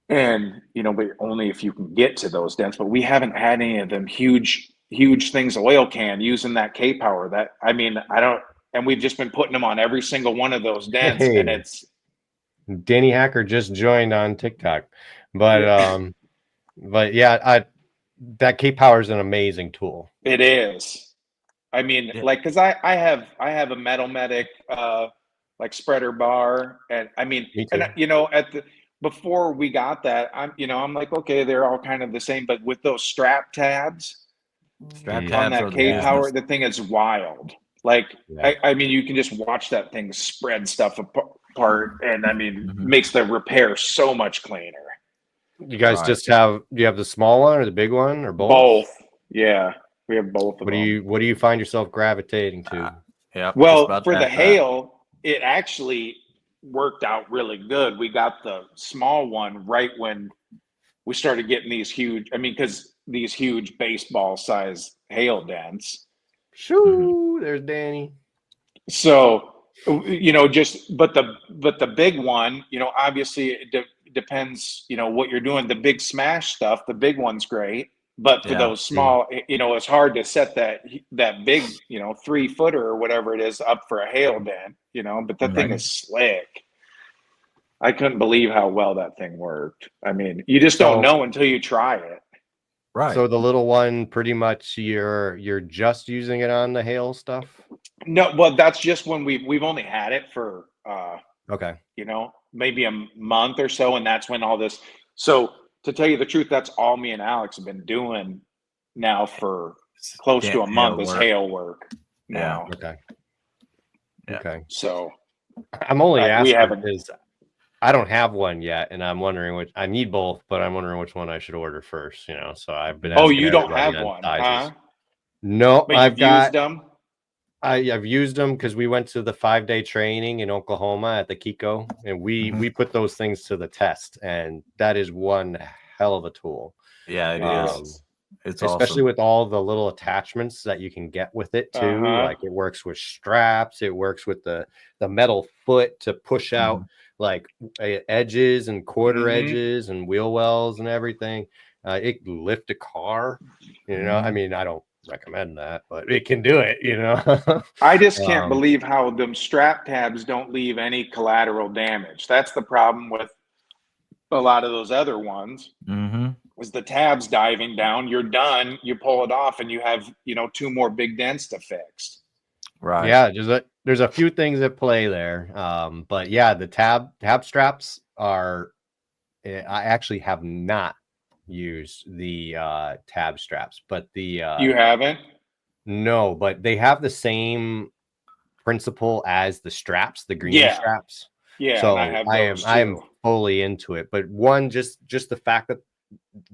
And, you know, but only if you can get to those dents, but we haven't had any of them huge things, oil can using that K-Power. That, I mean, I don't, and we've just been putting them on every single one of those dents. And it's, Danny Hacker just joined on TikTok, but yeah, that K-Power is an amazing tool. It is. I mean, like, cause I have a Metal Medic, like spreader bar. And I mean, and you know, before we got that, I'm like, okay, they're all kind of the same, but with those strap tabs on that K-Power, the thing is wild. Like, I mean, you can just watch that thing spread stuff apart, and I mean, makes the repair so much cleaner. You guys just do you have the small one or the big one or both? Both. Yeah, we have both of them. What do you find yourself gravitating to? Well, for the hail, it actually worked out really good. We got the small one right when we started getting these huge, I mean, because these huge baseball size hail dents. Shoo, there's Danny. So, you know, but the big one, you know, obviously depends, what you're doing. The big smash stuff, the big one's great. But for those small, it's hard to set that big, 3-footer or whatever it is up for a hail dent, but that thing is slick. I couldn't believe how well that thing worked. I mean, you just don't know until you try it. Right. So the little one, pretty much you're just using it on the hail stuff? No, well, that's just when we've only had it for okay. Maybe a month or so, and that's when all this. So to tell you the truth, that's all me and Alex have been doing now for close to a month is hail work now. Okay. Yeah. Okay. So I'm only asking because I don't have one yet, and I'm wondering which. I need both, but I'm wondering which one I should order first. So I've been asking. Oh, you don't have one, huh? No, but I've used them. I've used them because we went to the 5-day training in Oklahoma at the Kiko, and we put those things to the test, and that is one hell of a tool. Yeah, it is. It's especially awesome. with all the little attachments that you can get with it too. Like it works with straps, it works with the metal foot to push out like edges and quarter edges and wheel wells and everything. It can lift a car. I mean, I don't recommend that, but it can do it. I just can't believe how them strap tabs don't leave any collateral damage. That's the problem with a lot of those other ones. Was the tabs diving down, you're done, you pull it off, and you have 2 more big dents to fix. Right. Yeah, there's a few things at play there. But yeah, the tab straps are. I actually have not used the tab straps, but the you haven't. No, but they have the same principle as the straps, the green straps. Yeah, so I am fully into it. But one, just the fact that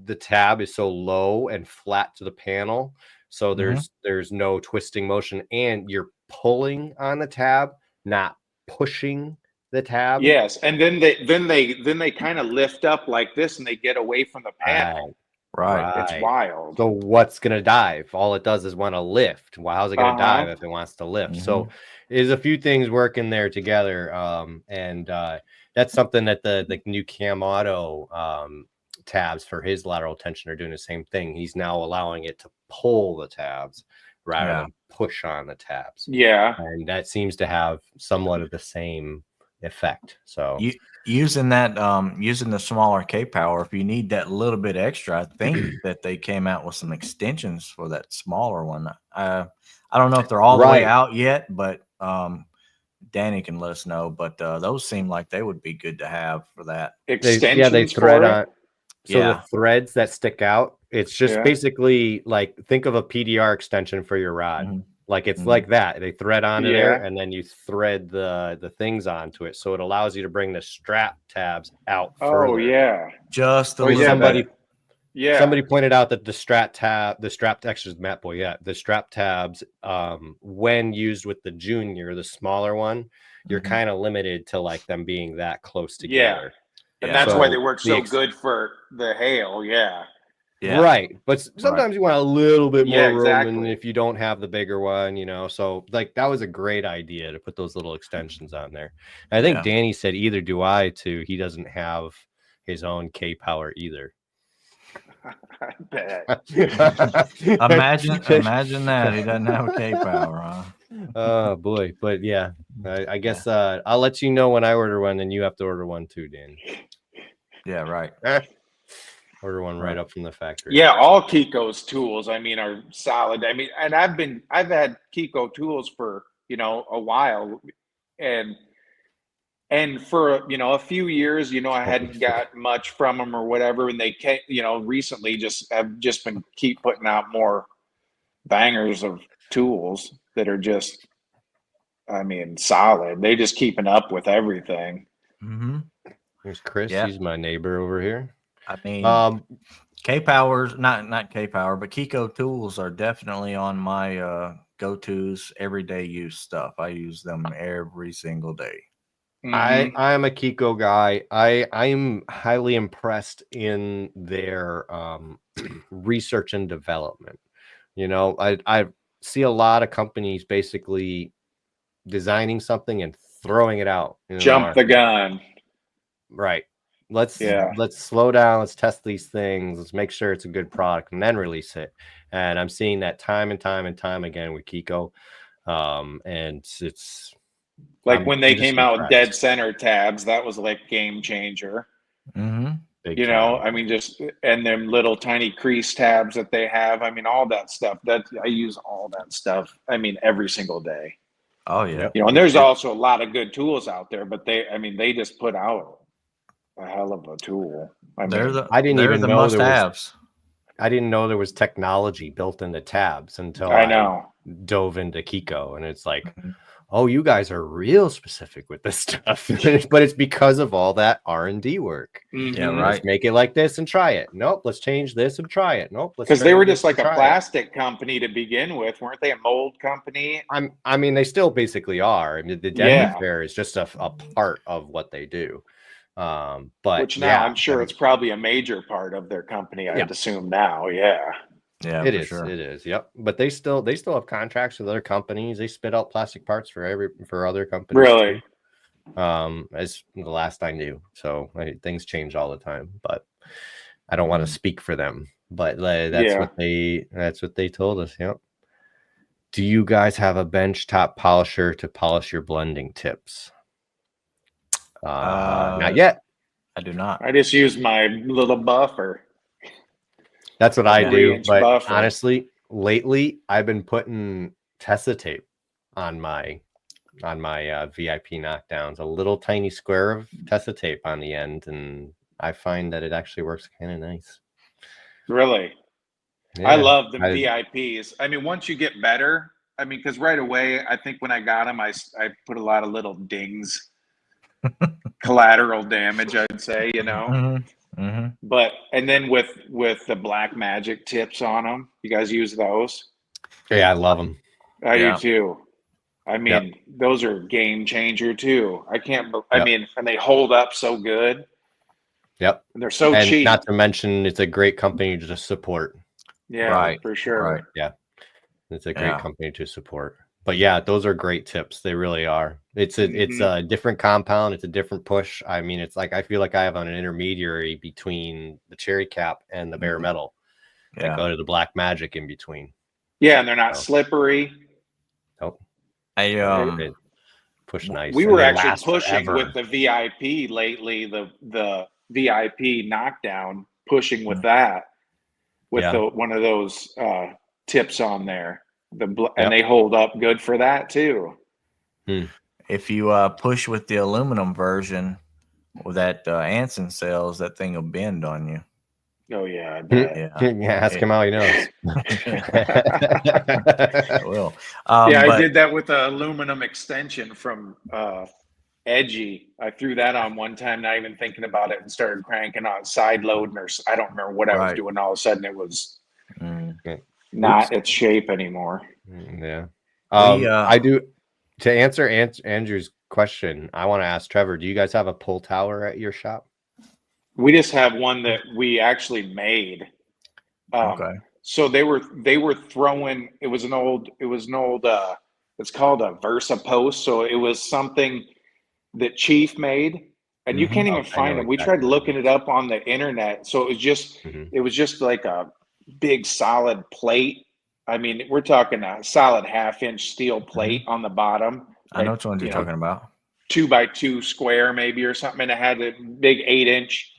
the tab is so low and flat to the panel, so there's no twisting motion, and you're pulling on the tab, not pushing the tab. Yes, and then they kind of lift up like this, and they get away from the panel. Right. It's wild. So what's gonna dive? All it does is want to lift. Well, how's it gonna dive if it wants to lift? So there's a few things working there together. And that's something that the new Cam Auto tabs for his lateral tension are doing the same thing. He's now allowing it to pull the tabs rather than push on the tabs. Yeah. And that seems to have somewhat of the same effect. So using the smaller K power, if you need that little bit extra, I think that they came out with some extensions for that smaller one. I don't know if they're all the way out yet, but Danny can let us know. But those seem like they would be good to have for that. Extensions, they thread on. So Yeah. the threads that stick out, it's just basically like, think of a PDR extension for your rod. Like it's like that. They thread onto there, and then you thread the things onto it. So it allows you to bring the strap tabs out further. Oh yeah. Just a little bit. Somebody pointed out that the strap textures, Matt Boy, the strap tabs, when used with the junior, the smaller one, you're kind of limited to like them being that close together. And that's why they work so good for the hail. Yeah. Right. But sometimes you want a little bit more room, and exactly. if you don't have the bigger one, so like that was a great idea to put those little extensions on there. And I think Danny said either do I too. He doesn't have his own K power either. I bet. Imagine that he doesn't have a K power, huh? Oh boy. But yeah, I guess I'll let you know when I order one, and you have to order one too, Danny. Yeah, right. Order one right up from the factory. Yeah, all Kiko's tools, I mean, are solid. I mean, and I've had Kiko tools for a while, and for a few years, I hadn't got much from them or whatever, and they came, recently have been keep putting out more bangers of tools that are just, I mean, solid. They just keeping up with everything. There's Chris. He's my neighbor over here. I mean, K powers, not K power, but Kiko tools are definitely on my go-tos, everyday use stuff. I use them every single day. I am a Kiko guy. I'm highly impressed in their research and development. I see a lot of companies basically designing something and throwing it out. Jump the gun. Right. Let's slow down. Let's test these things. Let's make sure it's a good product and then release it. And I'm seeing that time and time and time again with Kiko. And it's like when they came out with impressed. dead center tabs, that was like game changer. Big You time. know, I mean, just and them little tiny crease tabs that they have. I mean, all that stuff. That I use all that stuff. I mean, every single day. Oh yeah. You know, and there's also a lot of good tools out there, but they just put out a hell of a tool. I mean, I didn't even know must-haves. I didn't know there was technology built into tabs until I dove into Kiko, and it's like, oh, you guys are real specific with this stuff. But it's because of all that R&D work. Yeah, right. Let's make it like this and try it. Nope, let's change this and try it. Nope, let's because they were just like a plastic company to begin with, weren't they? A mold company. I mean, they still basically are. I mean, the Denver Fair is just a part of what they do. But which now I'm sure it's probably a major part of their company. I'd assume now. Yeah, it is. Sure. It is. Yep. But they still have contracts with other companies. They spit out plastic parts for other companies. Really? Too. As the last I knew. So things change all the time. But I don't want to speak for them. But that's what they told us. Yep. Do you guys have a bench top polisher to polish your blending tips? Not yet. I do not. I just use my little buffer. That's what I do. But buffer. Honestly, lately I've been putting Tessa tape on my VIP knockdowns, a little tiny square of Tessa tape on the end, and I find that it actually works kind of nice. Really? Yeah, I love the VIPs. I mean, once you get better, I mean, because right away, I think when I got them, I put a lot of little dings. Collateral damage, I'd say, you know. But and then with the black magic tips on them, you guys use those? Yeah, I love them. I do too. I mean, those are game changer too. I mean, and they hold up so good. Yep. And they're so cheap. Not to mention, it's a great company to support. Yeah, right, for sure. Right. Yeah, it's a great company to support. But yeah, those are great tips. They really are. It's a different compound. It's a different push. I mean, it's like I feel like I have an intermediary between the cherry cap and the bare metal. I go to the black magic in between. Yeah, and they're not slippery. Nope. I push nice. We were actually pushing with the VIP lately. The VIP knockdown, pushing with that, with one of those tips on there. And they hold up good for that too. If you push with the aluminum version or that Anson sells, that thing will bend on you. Oh yeah, I bet. Ask him how he knows. I will. I did that with an aluminum extension from Edgy. I threw that on one time, not even thinking about it, and started cranking on side loading, or I don't remember what I was doing. All of a sudden, it was not its shape anymore. Yeah. I do. To answer Andrew's question, I want to ask Trevor, do you guys have a pull tower at your shop? We just have one that we actually made. Okay. So they were throwing, it was an old, it's called a Versa Post. So it was something that Chief made, and you can't even find them. We tried looking it up on the internet. So it was just like a big solid plate. I mean, we're talking a solid 1/2-inch steel plate on the bottom. I know which one you're talking about. 2x2 square maybe or something. And it had a big 8-inch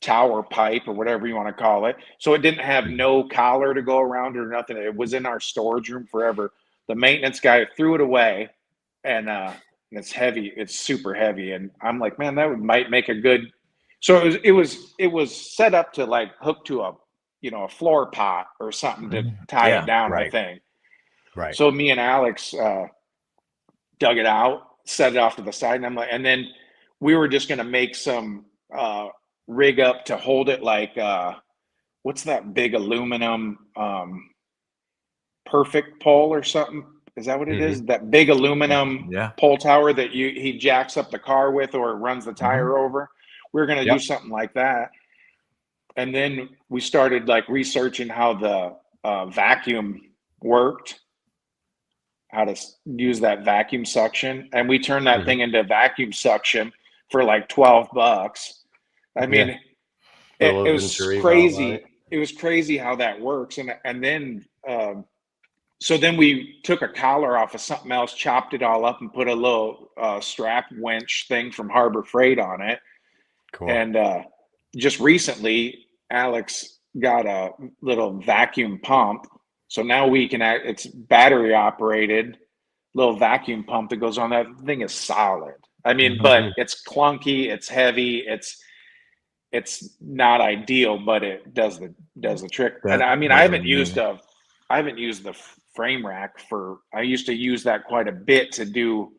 tower pipe or whatever you want to call it. So it didn't have no collar to go around or nothing. It was in our storage room forever. The maintenance guy threw it away, and it's heavy. It's super heavy. And I'm like, man, that might make a good. So it was set up to like hook to a floor pot or something to tie it down, I think. Right. So me and Alex dug it out, set it off to the side, and I'm like, and then we were just gonna make some rig up to hold it, like what's that big aluminum perfect pole or something? Is that what it is? That big aluminum pole tower that he jacks up the car with or runs the tire over. We were gonna do something like that. And then we started like researching how the vacuum worked, how to use that vacuum suction. And we turned that thing into vacuum suction, for like $12. I mean, it was crazy. It was crazy how that works. And then, so then we took a collar off of something else, chopped it all up, and put a little strap winch thing from Harbor Freight on it. Cool. And just recently, Alex got a little vacuum pump. So now we can it's battery operated, little vacuum pump that goes on. That thing is solid. I mean, but it's clunky, it's heavy, it's not ideal, but it does the trick. And I mean, I haven't used the frame rack I used to use that quite a bit to do,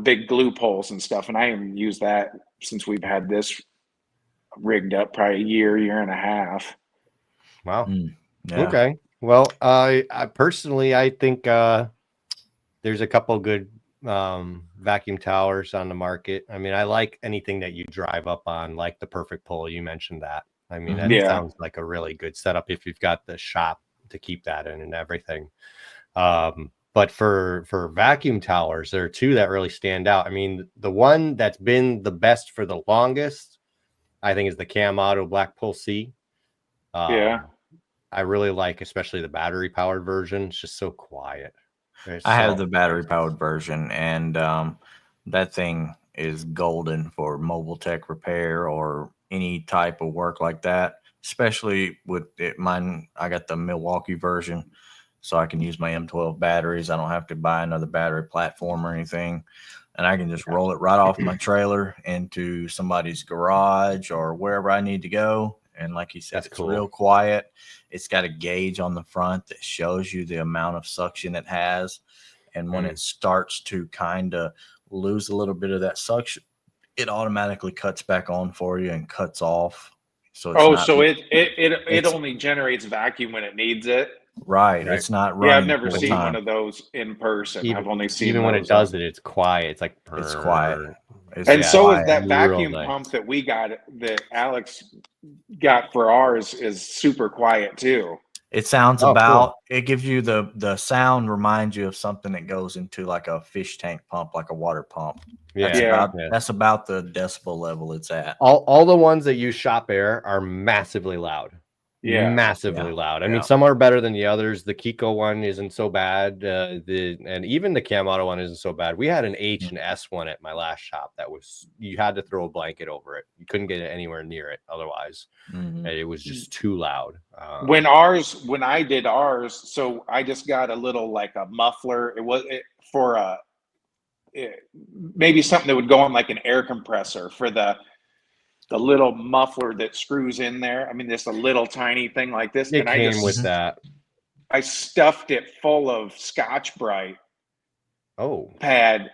big glue poles and stuff. And I haven't used that since we've had this rigged up, probably a year and a half. Wow. Yeah. Okay. Well, I personally, I think there's a couple good vacuum towers on the market. I mean, I like anything that you drive up on, like the Perfect Pull. You mentioned that. I mean, that sounds like a really good setup if you've got the shop to keep that in and everything. But for vacuum towers, there are two that really stand out. I mean, the one that's been the best for the longest, I think, is the Cam Auto Black Pull C. I really like, especially the battery powered version. It's just so quiet. I have the battery powered version, and that thing is golden for mobile tech repair or any type of work like that. Especially with mine, I got the Milwaukee version, so I can use my M12 batteries. I don't have to buy another battery platform or anything, and I can just roll it right off my trailer into somebody's garage or wherever I need to go. And like you said, it's real quiet. It's got a gauge on the front that shows you the amount of suction it has. And when it starts to kind of lose a little bit of that suction, it automatically cuts back on for you and cuts off. So it only generates vacuum when it needs it. Right. It's not running. Yeah, I've never seen one of those in person. I've only seen even when it does it, it's quiet. It's like it's quiet. And so is that vacuum pump that we got, that Alex got for ours, is super quiet too. It sounds it gives you the sound, reminds you of something that goes into like a fish tank pump, like a water pump. That's about the decibel level it's at. All the ones that use shop air are massively loud. Massively loud. I mean, some are better than the others. The Kiko one isn't so bad. And even the Cam Auto one isn't so bad. We had an H and S one at my last shop that was, you had to throw a blanket over it. You couldn't get it anywhere near it otherwise. It was just too loud. When I did ours, so I just got a little, like a muffler. It was for maybe something that would go on like an air compressor for the little muffler that screws in there. I mean, just a little tiny thing like this. It came with that. I stuffed it full of Scotch-Brite pad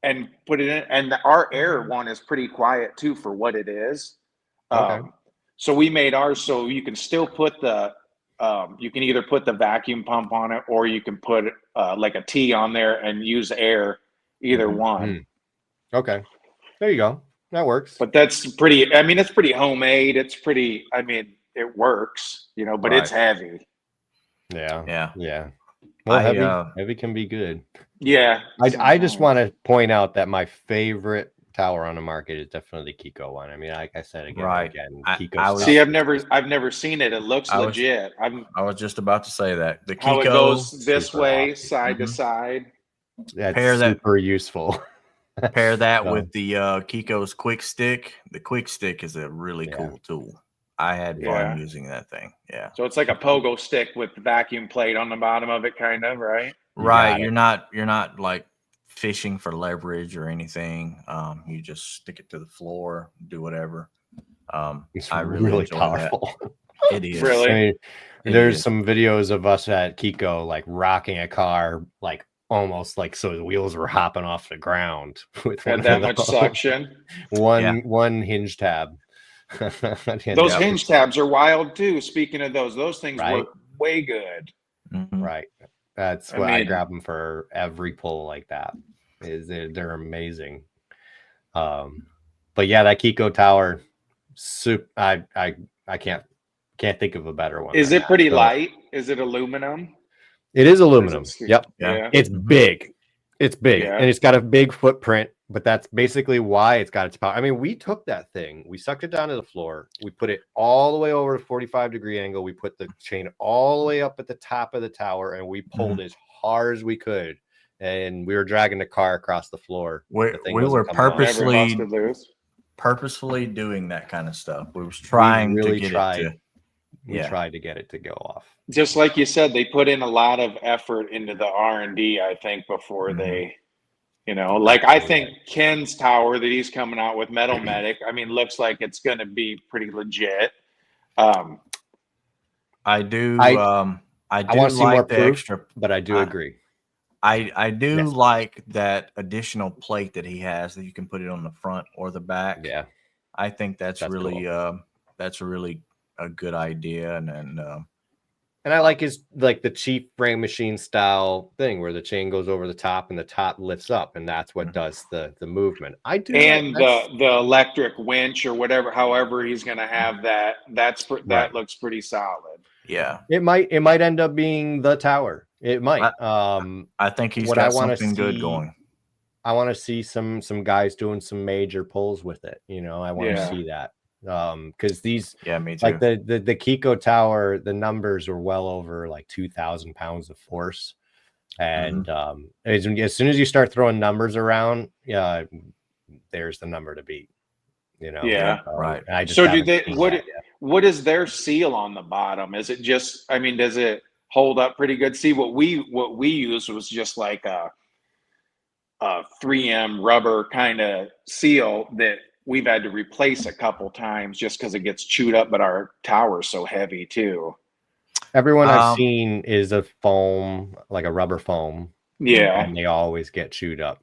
and put it in. And our air one is pretty quiet too for what it is. So we made ours so you can still put you can either put the vacuum pump on it, or you can put like a T on there and use air, either one. Okay. There you go. That works. But that's pretty, I mean, it's pretty homemade. It's pretty, I mean, it works, but it's heavy. Yeah. Well, heavy can be good. Yeah. I just want to point out that my favorite tower on the market is definitely the Kiko one. I mean, like I said again, Kiko. I've never seen it. It looks legit. I was just about to say that the Kiko, how it goes this way, side to side. That's super useful. Pair that with the Kiko's Quick Stick. The Quick Stick is a really cool tool. I had fun using that thing. Yeah. So it's like a pogo stick with the vacuum plate on the bottom of it, kind of, right? Right. You're not like fishing for leverage or anything. You just stick it to the floor, do whatever. It's really powerful. It is. Really? I mean, there's some videos of us at Kiko like rocking a car, like almost like so the wheels were hopping off the ground with that much suction. One hinge tab. Those hinge tabs are wild too. Speaking of those things work way good. Right. That's what I grab them for every pull like that. They're amazing. But yeah, that Kiko tower, I can't think of a better one. Is it pretty light? Is it aluminum? It is aluminum. Yep. Yeah. It's big. It's big, Yeah. and it's got a big footprint, but that's basically why it's got its power. I mean, we took that thing, we sucked it down to the floor, we put it all the way over a 45-degree angle, we put the chain all the way up at the top of the tower, and we pulled as hard as we could, and we were dragging the car across the floor. We The thing were wasn't coming off. Never busted loose. purposefully doing that kind of stuff. We was We trying really to get tried. it to. We tried to get it to go off. Just like you said, they put in a lot of effort into the R&D, I think, before they, like I think Ken's tower that he's coming out with, Metal Medic, I mean, looks like it's going to be pretty legit. I do. I I want to see like more the proof, extra. but I do agree. I do Yes. like that additional plate that he has that you can put it on the front or the back. Yeah, I think that's really cool. that's really a good idea, and And I like his the cheap frame machine style thing where the chain goes over the top and the top lifts up, and that's what does the movement. I do, And like, the electric winch or whatever, however he's going to have that, that looks pretty solid. yeah, it might end up being the tower. It might. I think he's what got I wanna something good see- going. I want to see some guys doing some major pulls with it. I want to see that. Because these, Me too. like the Kiko tower, the numbers are well over like 2,000 pounds of force, and as soon as you start throwing numbers around, there's the number to beat. Right. I just So haven't seen that yet. what is their seal on the bottom? Is it just, I mean, does it hold up pretty good? See, what we used was just like a 3M rubber kind of seal that we've had to replace a couple times just because it gets chewed up, but our tower's so heavy too. Everyone I've seen is a foam, like a rubber foam. Yeah. And they always get chewed up.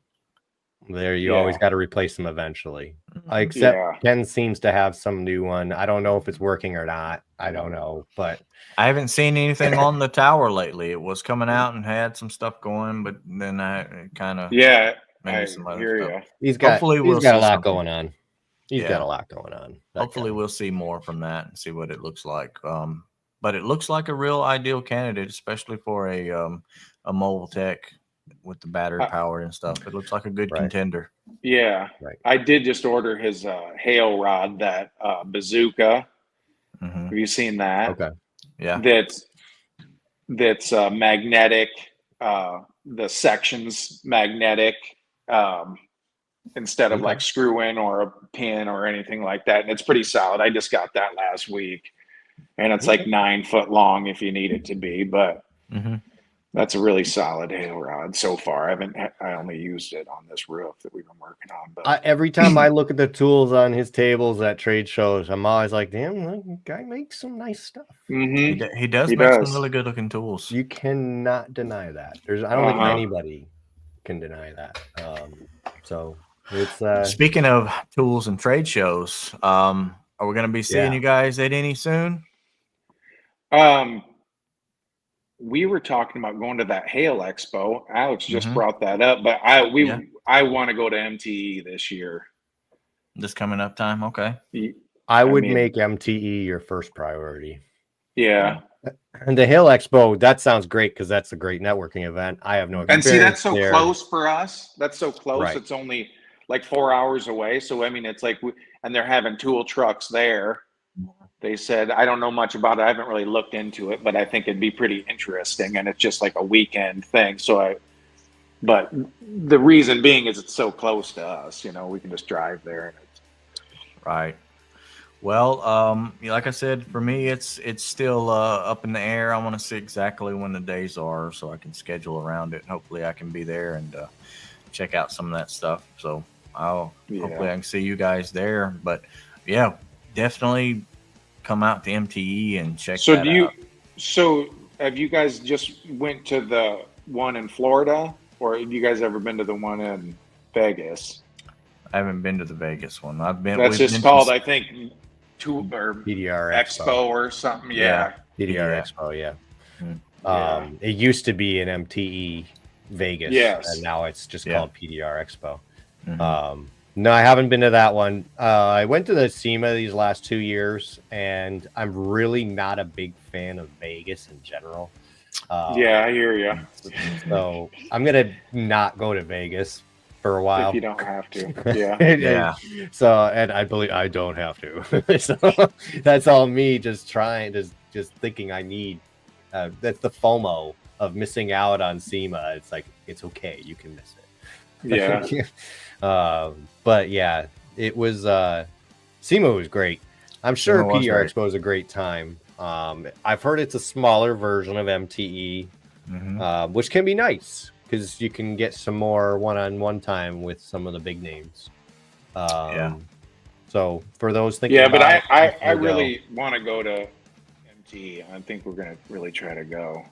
You always got to replace them eventually. Except Ken seems to have some new one. I don't know if it's working or not. I don't know, but I haven't seen anything on the tower lately. It was coming out and had some stuff going, but then I kind of I hear you. He's got Hopefully a lot going on. He's Yeah. got a lot going on. Hopefully we'll see more from that and see what it looks like. But it looks like a real ideal candidate, especially for a mobile tech with the battery power and stuff. It looks like a good contender. Yeah. Right. I did just order his hail rod, that bazooka. Have you seen that? Okay. Yeah. That's magnetic. The section's magnetic instead of like screw in or a pin or anything like that. And it's pretty solid. I just got that last week, and it's like 9 foot long if you need it to be, but that's a really solid hail rod so far. I only used it on this roof that we've been working on. But every time I look at the tools on his tables at trade shows, I'm always like, damn, that guy makes some nice stuff. He does make some really good looking tools. You cannot deny that. I don't think anybody can deny that. So it's speaking of tools and trade shows, are we going to be seeing you guys at any soon? We were talking about going to that Hail Expo. Alex just brought that up, but I want to go to MTE this year. This coming up time, okay. I would make MTE your first priority. Yeah. And the Hail Expo, that sounds great because that's a great networking event. I have no experience. And see, that's so close for us. That's so close. Right. It's only like 4 hours away. So I mean, it's like, and they're having tool trucks there. They said, I don't know much about it. I haven't really looked into it, but I think it'd be pretty interesting. And it's just like a weekend thing. But the reason being is it's so close to us, we can just drive there. Right. Well, like I said, for me, it's still up in the air. I want to see exactly when the days are so I can schedule around it. Hopefully I can be there and check out some of that stuff. So hopefully I can see you guys there. But yeah, definitely come out to MTE and check that out. So have you guys just went to the one in Florida, or have you guys ever been to the one in Vegas? I haven't been to the Vegas one. That's just called, I think, PDR Expo or something. Yeah. PDR Expo. Yeah. It used to be an MTE Vegas. Yes. And now it's just called PDR Expo. No, I haven't been to that one. I went to the SEMA these last 2 years, and I'm really not a big fan of Vegas in general. Yeah, I hear you. So I'm gonna not go to Vegas for a while. If you don't have to. Yeah. Yeah. So, and I believe I don't have to. So that's all me just trying, just thinking I need. That's the FOMO of missing out on SEMA. It's like, it's okay, you can miss it. Yeah. But yeah, it was SEMA was great. I'm sure SEMA was PDR great. Expo was a great time. I've heard it's a smaller version of MTE, which can be nice because you can get some more one-on-one time with some of the big names. So for those thinking, Yeah, but about I really want to go to MT. I think we're gonna really try to go.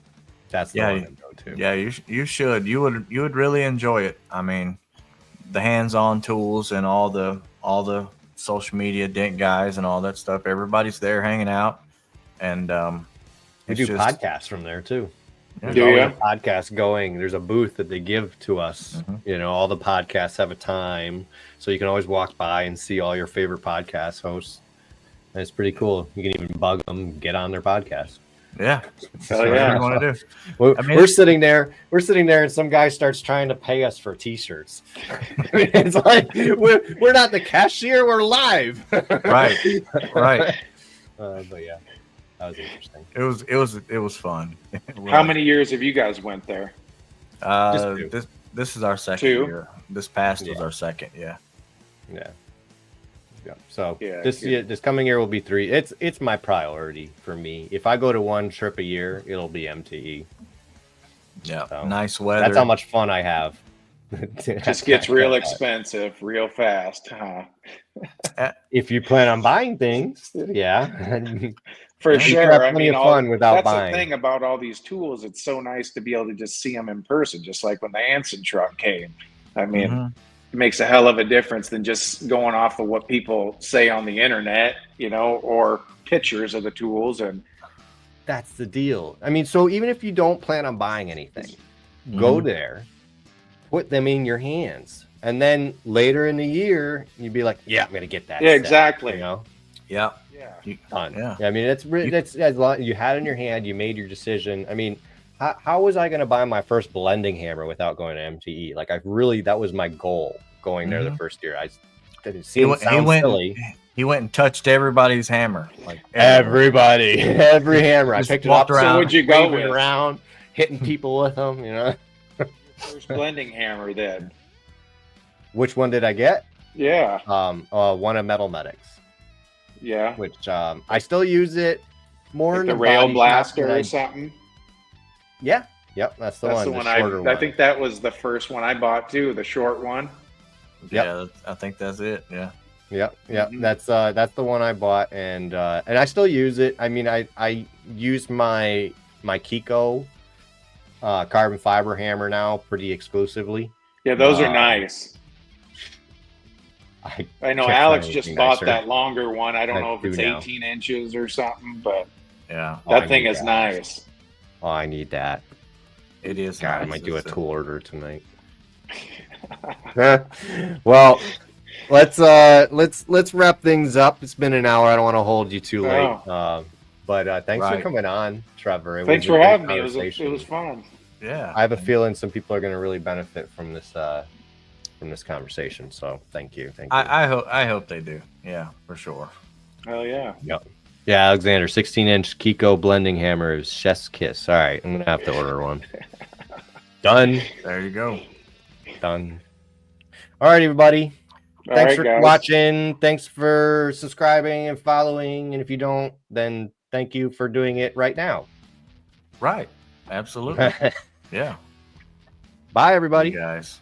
that's the one to go to. Yeah, you should. You would really enjoy it. I mean, the hands-on tools and all the social media dent guys and all that stuff. Everybody's there hanging out, and We do podcasts from there too. Yeah. There's always a podcast going. There's a booth that they give to us. You know, all the podcasts have a time, so you can always walk by and see all your favorite podcast hosts. And it's pretty cool. You can even bug them, get on their podcast. Yeah, Oh yeah. you want to do. We're sitting there, and some guy starts trying to pay us for T-shirts. It's like we're not the cashier, we're live. Right. But yeah, that was interesting. It was fun. How many years have you guys went there? This is our second 2. year. This past was our second. Yeah. So this coming year will be 3. It's my priority for me. If I go to one trip a year, it'll be MTE. Yeah. So nice weather. That's how much fun I have. Just gets real expensive real fast, huh? If you plan on buying things, yeah. For sure. I mean, fun without that's buying. the thing about all these tools. It's so nice to be able to just see them in person, just like when the Anson truck came. I mean, it makes a hell of a difference than just going off of what people say on the internet, you know, or pictures of the tools. And that's the deal. I mean, so even if you don't plan on buying anything, go there, put them in your hands, and then later in the year, you'd be like, "Yeah, I'm gonna get that." Yeah, set, exactly. You know. Yeah. Done. Yeah. I mean, that's as long you had it in your hand, you made your decision. I mean, how was I going to buy my first blending hammer without going to MTE? Like, that was my goal going there the first year. I didn't see it sound silly. He went and touched everybody's hammer, like every hammer. I picked it up. Around, so would you go with? Around, hitting people with them? You know. Your first blending hammer, then. Which one did I get? Yeah. One of Metal Medics. Yeah. Which I still use it more like in the the rail blaster or something. Yeah. Yep. That's the one. I think that was the first one I bought too, the short one. Yep. Yeah, I think that's it. Yeah. Yep. That's the one I bought, and I still use it. I mean, I use my Kiko carbon fiber hammer now pretty exclusively. Yeah, those are nice. I know Alex just bought that longer one. I don't know if it's 18 inches or something, but yeah, that thing is nice. Oh, I need that. It is. God, I might do a tool order tonight. Well, let's wrap things up. It's been an hour. I don't want to hold you too late. But thanks for coming on, Trevor. Thanks for having me. It was fun. Yeah, I have a feeling some people are going to really benefit from this conversation. So thank you. I hope they do. Yeah, for sure. Hell yeah. Yep. Yeah, Alexander, 16-inch Kiko blending hammer is chef's kiss. All right, I'm gonna have to order one. Done. There you go. Done. All right, everybody. Thanks for watching. Thanks for subscribing and following. And if you don't, then thank you for doing it right now. Right. Absolutely. Yeah. Bye, everybody. Hey guys.